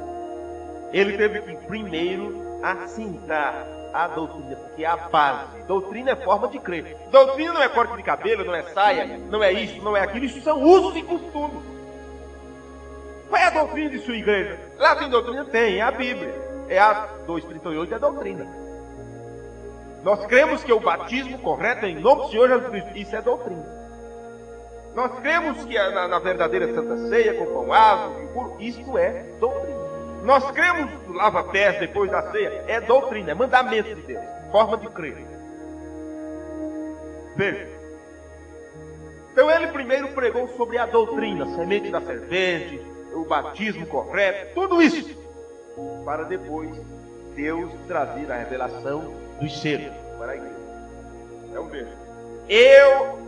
Ele teve que primeiro assentar a doutrina, porque é a base. Doutrina é forma de crer. Doutrina não é corte de cabelo, não é saia, não é isso, não é aquilo. Isso são usos e costumes. Qual é a doutrina de sua igreja? Lá tem doutrina? Tem, é a Bíblia. É a 2:38, é a doutrina. Nós cremos que o batismo correto é em nome do Senhor Jesus Cristo. Isso é doutrina. Nós cremos que na verdadeira Santa Ceia, com pão ázimo e puro, isto é doutrina. Nós cremos no lava-pés depois da ceia, é doutrina, é mandamento de Deus, forma de crer. Veja. Então ele primeiro pregou sobre a doutrina, a semente da serpente, o batismo correto, tudo isso, para depois Deus trazer a revelação dos seres para a igreja. Então veja.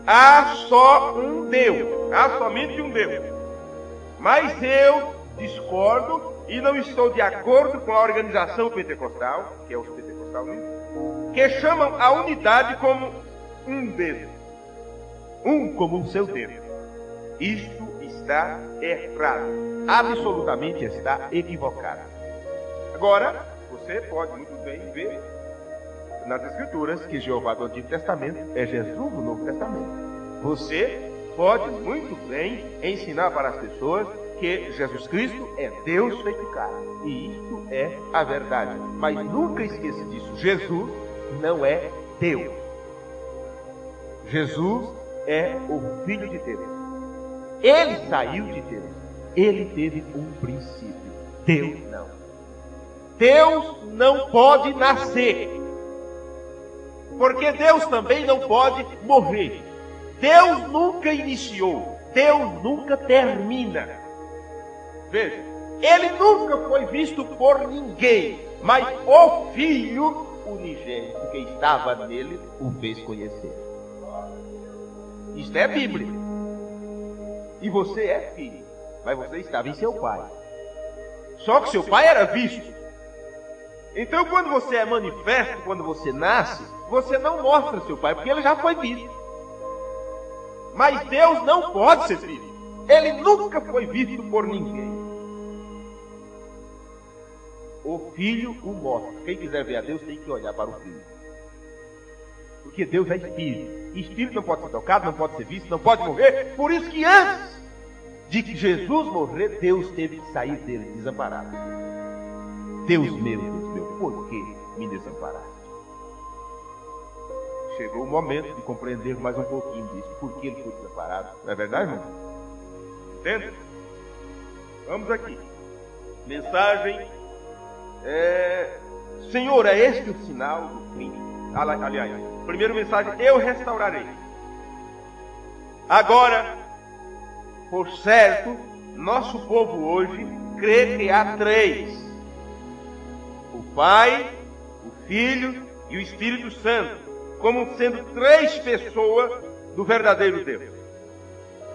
Há só um Deus, há somente um Deus. Mas eu discordo e não estou de acordo com a organização pentecostal, que é os pentecostalistas, que chamam a unidade como um Deus. Um como um seu Deus. Isto está errado. Absolutamente está equivocado. Agora, você pode muito bem ver nas Escrituras que Jeová do Antigo Testamento é Jesus do Novo Testamento. Você pode muito bem ensinar para as pessoas que Jesus Cristo é Deus feito carne. E isto é a verdade. Mas nunca esqueça disso. Jesus não é Deus. Jesus é o Filho de Deus. Ele saiu de Deus. Ele teve um princípio. Deus não. Deus não pode nascer. Porque Deus também não pode morrer. Deus nunca iniciou. Deus nunca termina. Veja, ele nunca foi visto por ninguém, mas o Filho unigênito que estava nele o fez conhecer. Isto é Bíblia. E você é filho, mas você estava em seu pai. Só que seu pai era visto. Então quando você é manifesto, quando você nasce, você não mostra seu pai, porque ele já foi visto. Mas Deus não pode ser filho. Ele nunca foi visto por ninguém. o Filho o mostra. Quem quiser ver a Deus tem que olhar para o Filho. Porque Deus é Espírito. E Espírito não pode ser tocado, não pode ser visto, não pode morrer. Por isso que antes de que Jesus morrer, Deus teve que sair dele desamparado. Deus meu, por que me desamparaste? Chegou o momento de compreender mais um pouquinho disso. Por que ele foi desamparado? Não é verdade, irmão? Entende? Vamos aqui. Mensagem. Senhor, é este o sinal do fim. Aliás, primeira mensagem, eu restaurarei. Agora, por certo, nosso povo hoje crê que há três: o Pai, o Filho e o Espírito Santo, como sendo três pessoas do verdadeiro Deus.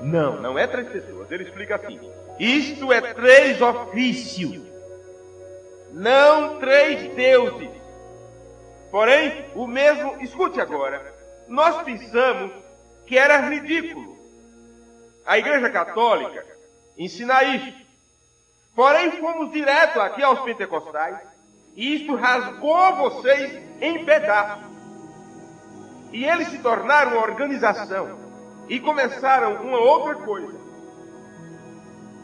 Não é três pessoas. Ele explica assim: isto é três ofícios, não três deuses. Porém, o mesmo, escute agora, nós pensamos que era ridículo a Igreja Católica ensinar isso. Porém, fomos direto aqui aos pentecostais e isto rasgou vocês em pedaços. E eles se tornaram uma organização e começaram uma outra coisa.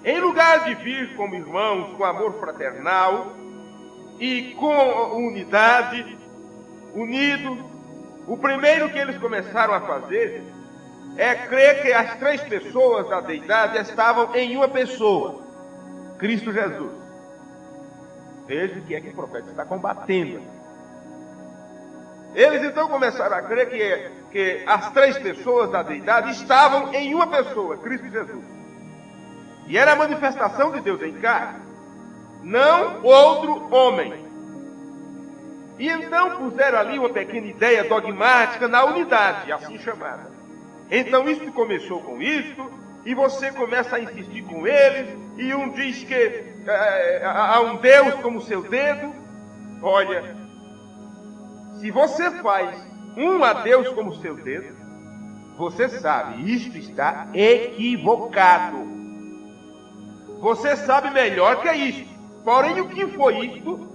Em lugar de vir como irmãos, com amor fraternal e com unidade, unido, o primeiro que eles começaram a fazer é crer que as três pessoas da deidade estavam em uma pessoa, Cristo Jesus. Veja o que é que o profeta está combatendo. Eles então começaram a crer que as três pessoas da deidade estavam em uma pessoa, Cristo Jesus. E era a manifestação de Deus em carne, não outro homem. E então puseram ali uma pequena ideia dogmática na unidade, assim chamada. Então isto começou com isto, e você começa a insistir com eles, e um diz que há um Deus como seu dedo. Olha, se você faz um a Deus como seu dedo, você sabe, isto está equivocado. Você sabe melhor que isto. Porém, o que foi isto?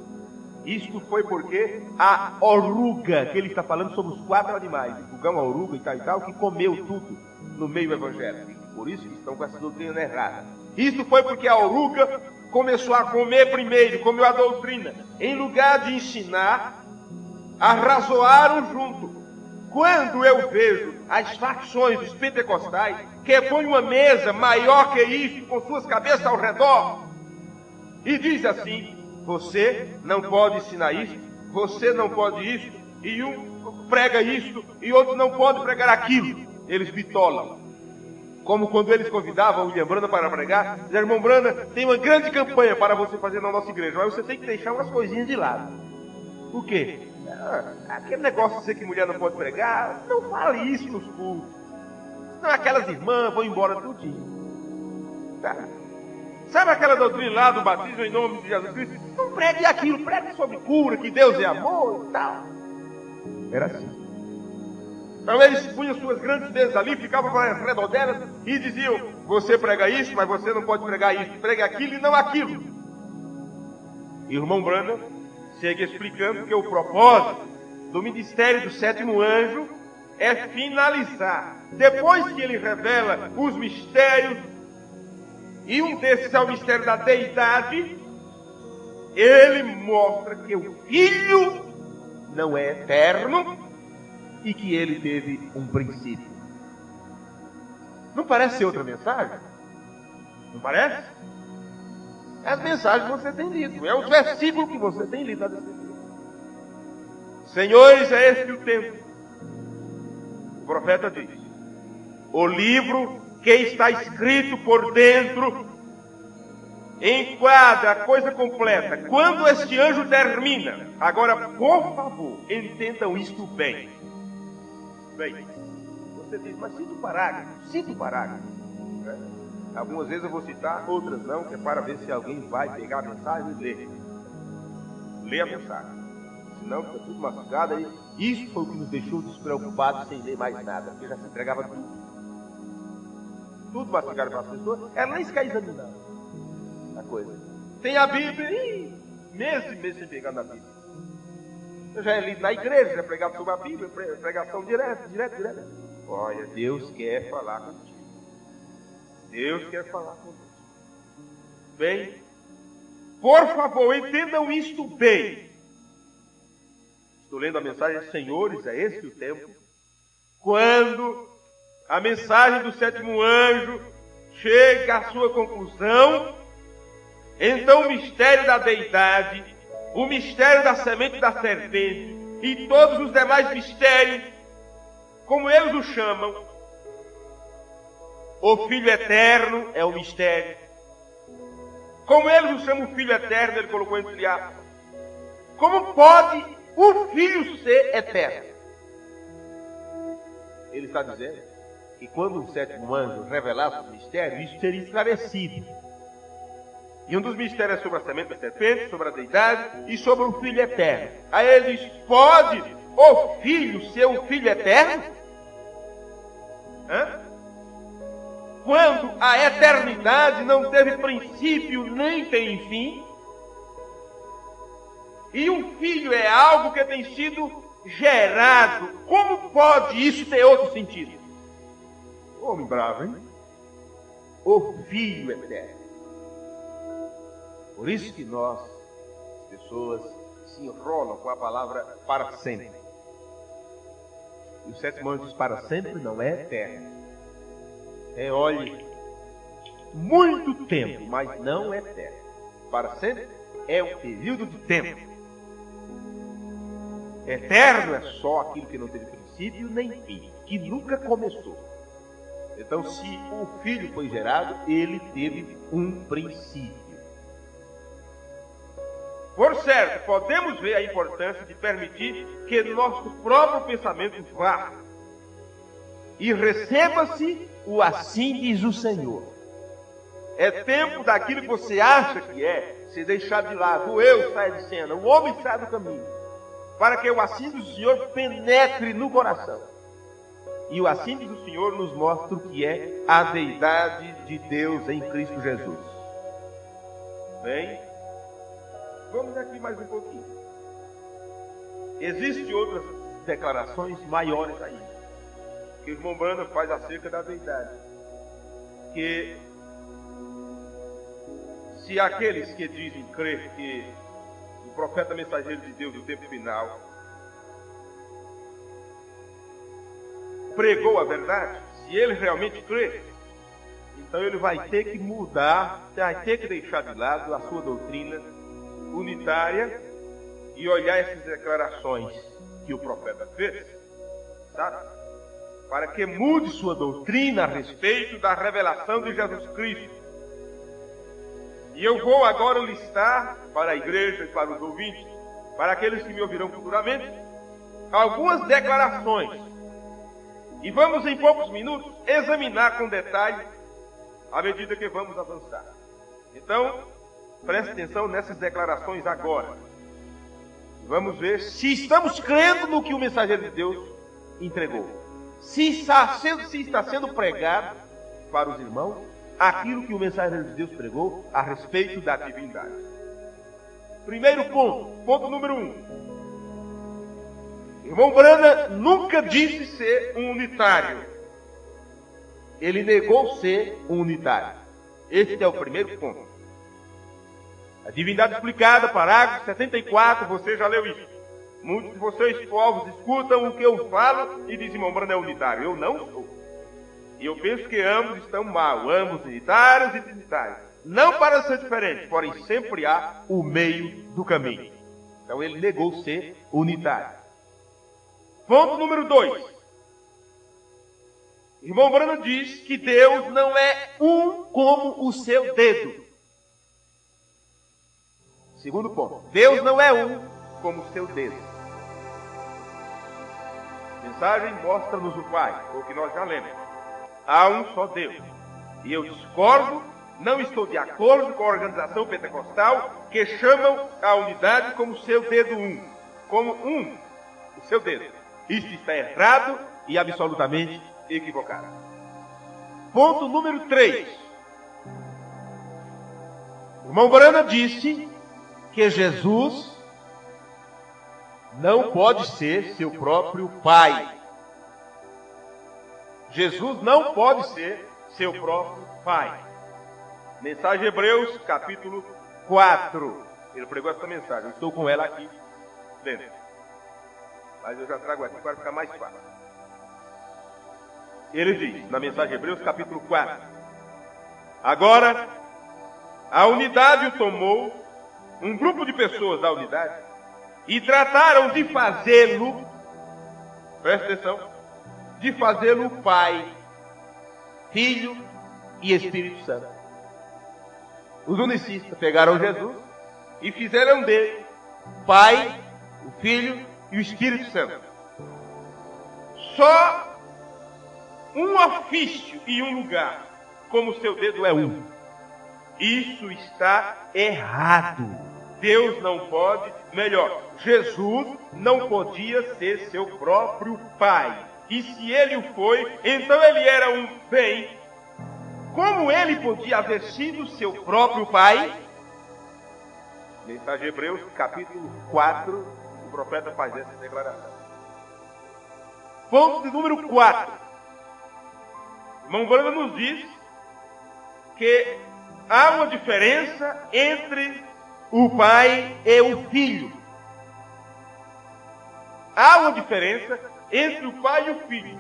Isto foi porque a oruga, que ele está falando sobre os 4 animais, o pulgão, a oruga e tal, que comeu tudo no meio evangélico. Por isso que estão com essa doutrina errada. Isto foi porque a oruga começou a comer primeiro, comeu a doutrina. Em lugar de ensinar, arrazoaram junto. Quando eu vejo as facções dos pentecostais que põem uma mesa maior que isto, com suas cabeças ao redor, e diz assim: você não pode ensinar isso, você não pode isso, e um prega isso, e outro não pode pregar aquilo. Eles bitolam. Como quando eles convidavam o William Brana para pregar, diziam: irmão Brana, tem uma grande campanha para você fazer na nossa igreja, mas você tem que deixar umas coisinhas de lado. O quê? Aquele negócio de dizer que mulher não pode pregar, não fale isso nos cultos. Senão aquelas irmãs vão embora tudinho. Tá? Sabe aquela doutrina lá do batismo em nome de Jesus Cristo? Não pregue aquilo, pregue sobre cura, que Deus é amor e tal. Era assim. Então eles punham suas grandes mesas ali, ficavam ao redor delas e diziam: você prega isso, mas você não pode pregar isso. Prega aquilo e não aquilo. E o irmão Brana segue explicando que o propósito do ministério do 7º anjo é finalizar. Depois que ele revela os mistérios, e um desses é o mistério da deidade, ele mostra que o Filho não é eterno e que ele teve um princípio. Não parece ser outra mensagem? Não parece? As mensagens que você tem lido, é os versículos que você tem lido. Senhores, é este o tempo. O profeta diz: o livro que está escrito por dentro enquadra a coisa completa. Quando este anjo termina, agora, por favor, entendam isto bem. Bem, você diz: mas cita o parágrafo. Algumas vezes eu vou citar, outras não, que é para ver se alguém vai pegar a mensagem e ler. Lê a mensagem. Senão fica tudo mastigado aí. Isso foi o que nos deixou despreocupados sem ler mais nada, porque já se entregava tudo. Tudo mastigado para as pessoas, ela nem sequer examinava a coisa. Tem a Bíblia, meses e meses sem pegar na Bíblia. Eu já li na igreja, já pregava sobre a Bíblia, pregação direto. Olha, Deus quer falar contigo. Deus quer falar conosco. Bem, por favor, entendam isto bem. Estou lendo a mensagem, senhores, é esse o tempo. Quando a mensagem do sétimo anjo chega à sua conclusão, então o mistério da deidade, o mistério da semente da serpente e todos os demais mistérios, como eles o chamam, o Filho Eterno é o mistério. Como eles o chamam o Filho Eterno, ele colocou entre aspas. Como pode o Filho ser eterno? Ele está dizendo que quando o sétimo anjo revelasse o mistério, isso seria esclarecido. E um dos mistérios é sobre a semente da serpente, sobre a deidade e sobre o Filho Eterno. Aí ele diz, pode o Filho ser o Filho Eterno? Quando a eternidade não teve princípio nem tem fim, e um filho é algo que tem sido gerado, como pode isso ter outro sentido? Homem bravo, hein? O Filho Eterno. Por isso que nós, as pessoas, se enrolam com a palavra para sempre. E o sétimo anjo diz para sempre não é eterno. Olhe, muito tempo, mas não é eterno. Para sempre é um período de tempo. Eterno é só aquilo que não teve princípio nem fim, que nunca começou. Então, se o Filho foi gerado, ele teve um princípio. Por certo, podemos ver a importância de permitir que nosso próprio pensamento vá e receba-se o assim diz o Senhor. É tempo daquilo que você acha que é, se deixar de lado. O eu sai de cena, o homem sai do caminho, para que o assim diz o Senhor penetre no coração. E o assim diz o Senhor nos mostra o que é a deidade de Deus em Cristo Jesus. Bem, vamos aqui mais um pouquinho. Existem outras declarações maiores ainda que o irmão Branham faz acerca da deidade. Que se aqueles que dizem crer que o profeta mensageiro de Deus do tempo final pregou a verdade, se ele realmente crê, então ele vai ter que mudar, vai ter que deixar de lado a sua doutrina unitária e olhar essas declarações que o profeta fez, sabe? Para que mude sua doutrina a respeito da revelação de Jesus Cristo. E eu vou agora listar para a igreja e para os ouvintes, para aqueles que me ouvirão futuramente, algumas declarações. E vamos em poucos minutos examinar com detalhe à medida que vamos avançar. Então, preste atenção nessas declarações agora. Vamos ver se estamos crendo no que o mensageiro de Deus entregou. Se está sendo pregado para os irmãos aquilo que o mensageiro de Deus pregou a respeito da divindade. Primeiro ponto número 1. Irmão Branham nunca disse ser um unitário. Ele negou ser um unitário. Esse é o primeiro ponto. A divindade explicada, parágrafo 74, você já leu isso. Muitos de vocês, povos, escutam o que eu falo e dizem, irmão Branham é unitário. Eu não sou. E eu penso que ambos estão mal, ambos unitários e trinitários. Não para ser diferente, porém sempre há o meio do caminho. Então ele negou ser unitário. Ponto número 2. Irmão Branham diz que Deus não é um como o seu dedo. Segundo ponto. Deus não é um como o seu dedo. A mensagem mostra-nos o Pai, o que nós já lemos. Há um só Deus. E eu discordo, não estou de acordo com a organização pentecostal que chamam a unidade como seu dedo como o seu dedo. Isso está errado e absolutamente equivocado. Ponto número 3. O irmão Branham disse que Jesus não pode ser seu próprio pai. Jesus não pode ser seu próprio pai. Mensagem de Hebreus, capítulo 4. Ele pregou essa mensagem. Eu estou com ela aqui dentro. Mas eu já trago aqui para ficar mais fácil. Ele diz, na mensagem de Hebreus, capítulo 4. Agora, a unidade o tomou, um grupo de pessoas da unidade, e trataram de fazê-lo, presta atenção, de fazê-lo Pai, Filho e Espírito Santo. Os unicistas pegaram Jesus e fizeram dele Pai, o Filho e o Espírito Santo. Só um ofício e um lugar, como seu dedo é um. Isso está errado. Deus não pode, melhor, Jesus não podia ser seu próprio Pai. E se ele o foi, então ele era um bem. Como ele podia haver sido seu próprio Pai? Mensagem de Hebreus, capítulo 4, o profeta faz essa declaração. Ponto de número 4. Irmão Branham nos diz que há uma diferença entre o Pai e o Filho. Há uma diferença entre o Pai e o Filho.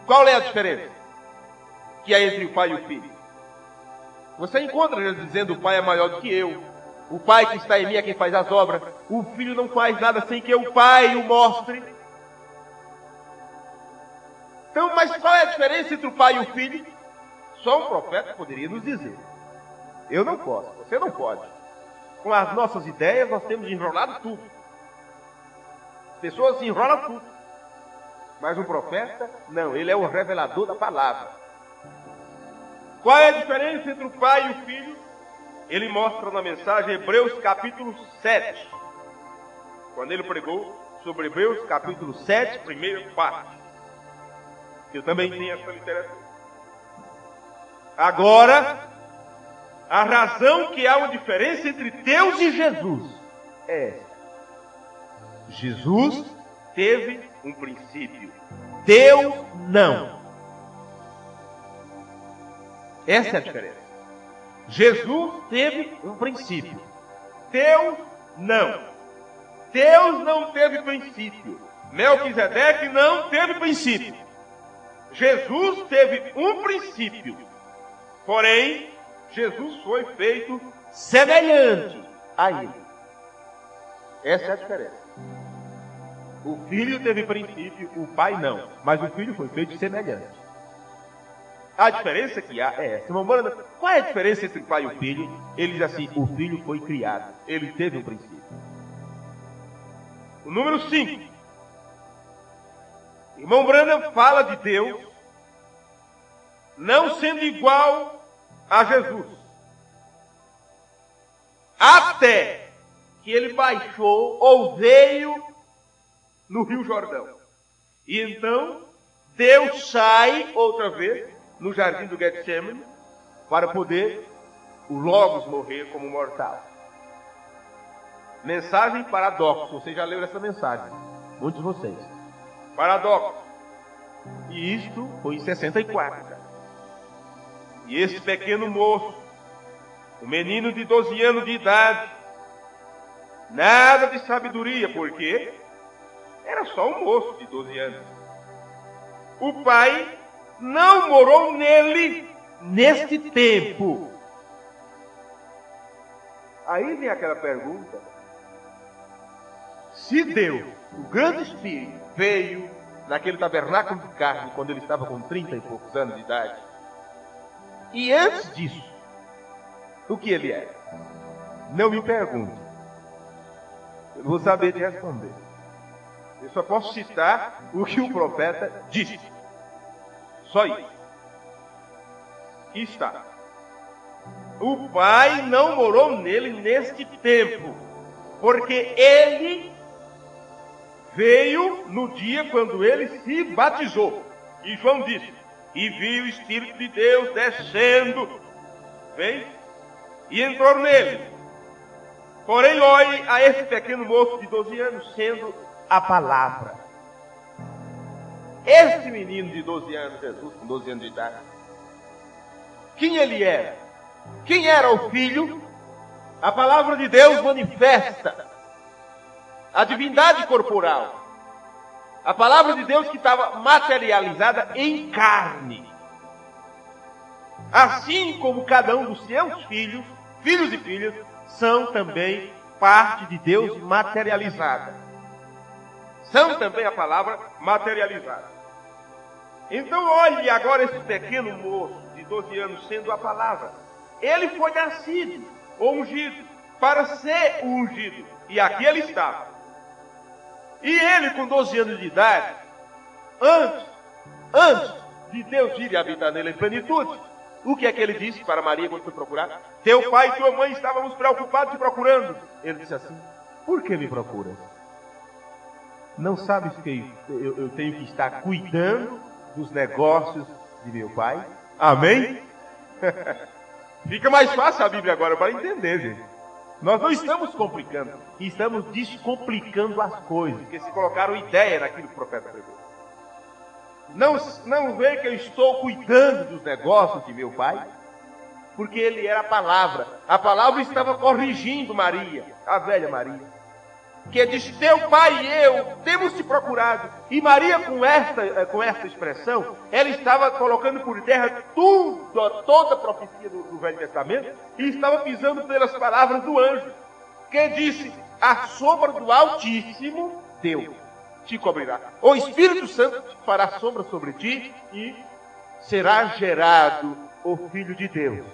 Qual é a diferença que há entre o Pai e o Filho? Você encontra Jesus dizendo: o Pai é maior do que eu. O Pai que está em mim é quem faz as obras. O Filho não faz nada sem que o Pai o mostre. Então, mas qual é a diferença entre o Pai e o Filho? Só um profeta poderia nos dizer. Eu não posso, você não pode. Com as nossas ideias, nós temos enrolado tudo. As pessoas se enrolam tudo. Mas um profeta, não, ele é o revelador da palavra. Qual é a diferença entre o Pai e o Filho? Ele mostra na mensagem Hebreus capítulo 7. Quando ele pregou sobre Hebreus capítulo 7, primeira parte. Eu também tenho essa literatura. Agora, a razão que há uma diferença entre Deus e Jesus é essa. Jesus teve um princípio. Deus não. Essa é a diferença. Jesus teve um princípio. Deus não. Deus não teve princípio. Melquisedeque não teve princípio. Jesus teve um princípio. Porém, Jesus foi feito semelhante a ele. Essa é a diferença. O Filho teve princípio, o Pai não. Mas o Filho foi feito semelhante. A diferença que há é essa. Irmão Moranda, qual é a diferença entre o Pai e o Filho? Ele diz assim: o Filho foi criado. Ele teve um princípio. O número 5. Irmão Branham fala de Deus não sendo igual a Jesus. Até que ele baixou ou veio no Rio Jordão. E então Deus sai outra vez no jardim do Getsemane para poder o Logos morrer como mortal. Mensagem paradoxo. Vocês já leram essa mensagem? Muitos de vocês. Paradoxo. E isto foi em 64. Cara. E esse pequeno moço, um menino de 12 anos de idade, nada de sabedoria, porque era só um moço de 12 anos. O pai não morou nele neste tempo. Aí vem aquela pergunta: se Deus, o grande Espírito, veio naquele tabernáculo de carne quando ele estava com 30 e poucos anos de idade, e antes disso, o que ele era? Não me pergunte. Eu não vou saber te responder. Eu só posso citar o que o profeta disse. Só isso. Aqui está. O Pai não morou nele neste tempo, porque ele veio no dia quando ele se batizou. E João disse: e viu o Espírito de Deus descendo, bem, e entrou nele. Porém, olhe a esse pequeno moço de 12 anos sendo a palavra. Esse menino de 12 anos, Jesus, com 12 anos de idade, quem ele era? Quem era o filho? A palavra de Deus manifesta a divindade corporal. A palavra de Deus que estava materializada em carne. Assim como cada um dos seus filhos e filhas, são também parte de Deus materializada. São também a palavra materializada. Então olhe agora esse pequeno moço de 12 anos sendo a palavra. Ele foi nascido, ou ungido, para ser ungido. E aqui ele estava. E ele com 12 anos de idade, antes de Deus ir habitar nele em plenitude, o que é que ele disse para Maria quando foi procurar? Teu pai e tua mãe estávamos preocupados te procurando. Ele disse assim, por que me procuras? Não sabes que eu tenho que estar cuidando dos negócios de meu pai? Amém? Fica mais fácil a Bíblia agora para entender, gente. Nós não estamos complicando, estamos descomplicando as coisas, porque se colocaram ideia naquilo que o profeta pregou. Não vê que eu estou cuidando dos negócios de meu pai? Porque ele era a palavra. A palavra estava corrigindo Maria, a velha Maria. Que disse, teu pai e eu temos te procurado. E Maria, com esta expressão, ela estava colocando por terra toda a profecia do Velho Testamento, e estava pisando pelas palavras do anjo, que disse, a sombra do Altíssimo, Deus, te cobrirá. O Espírito Santo fará sombra sobre ti e será gerado o Filho de Deus.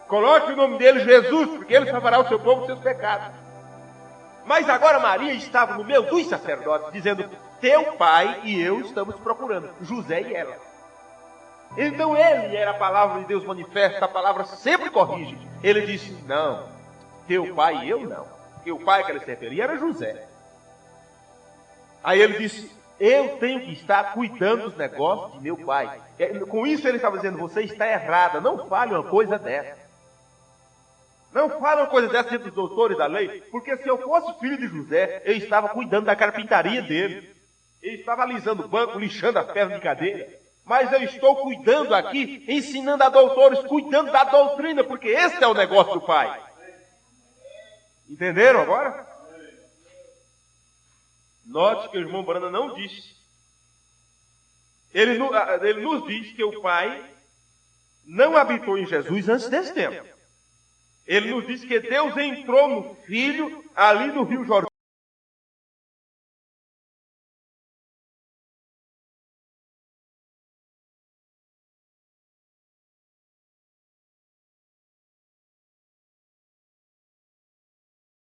Coloque o nome dele Jesus, porque ele salvará o seu povo dos seus pecados. Mas agora Maria estava no meio dos sacerdotes, dizendo, teu pai e eu estamos procurando, José e ela. Então ele era a palavra de Deus manifesta, a palavra sempre corrige. Ele disse, não, teu pai e eu não. Porque o pai que ele se referia era José. Aí ele disse, eu tenho que estar cuidando dos negócios de meu pai. Com isso ele estava dizendo, você está errada, não fale uma coisa dessa. Não fale uma coisa dessa entre os doutores da lei, porque se eu fosse filho de José, eu estava cuidando da carpintaria dele. Eu estava alisando o banco, lixando as pernas de cadeira. Mas eu estou cuidando aqui, ensinando a doutores, cuidando da doutrina, porque esse é o negócio do pai. Entenderam agora? Note que o irmão Branda não disse. Ele nos diz que o pai não habitou em Jesus antes desse tempo. Ele nos diz que Deus entrou no Filho ali no Rio Jordão.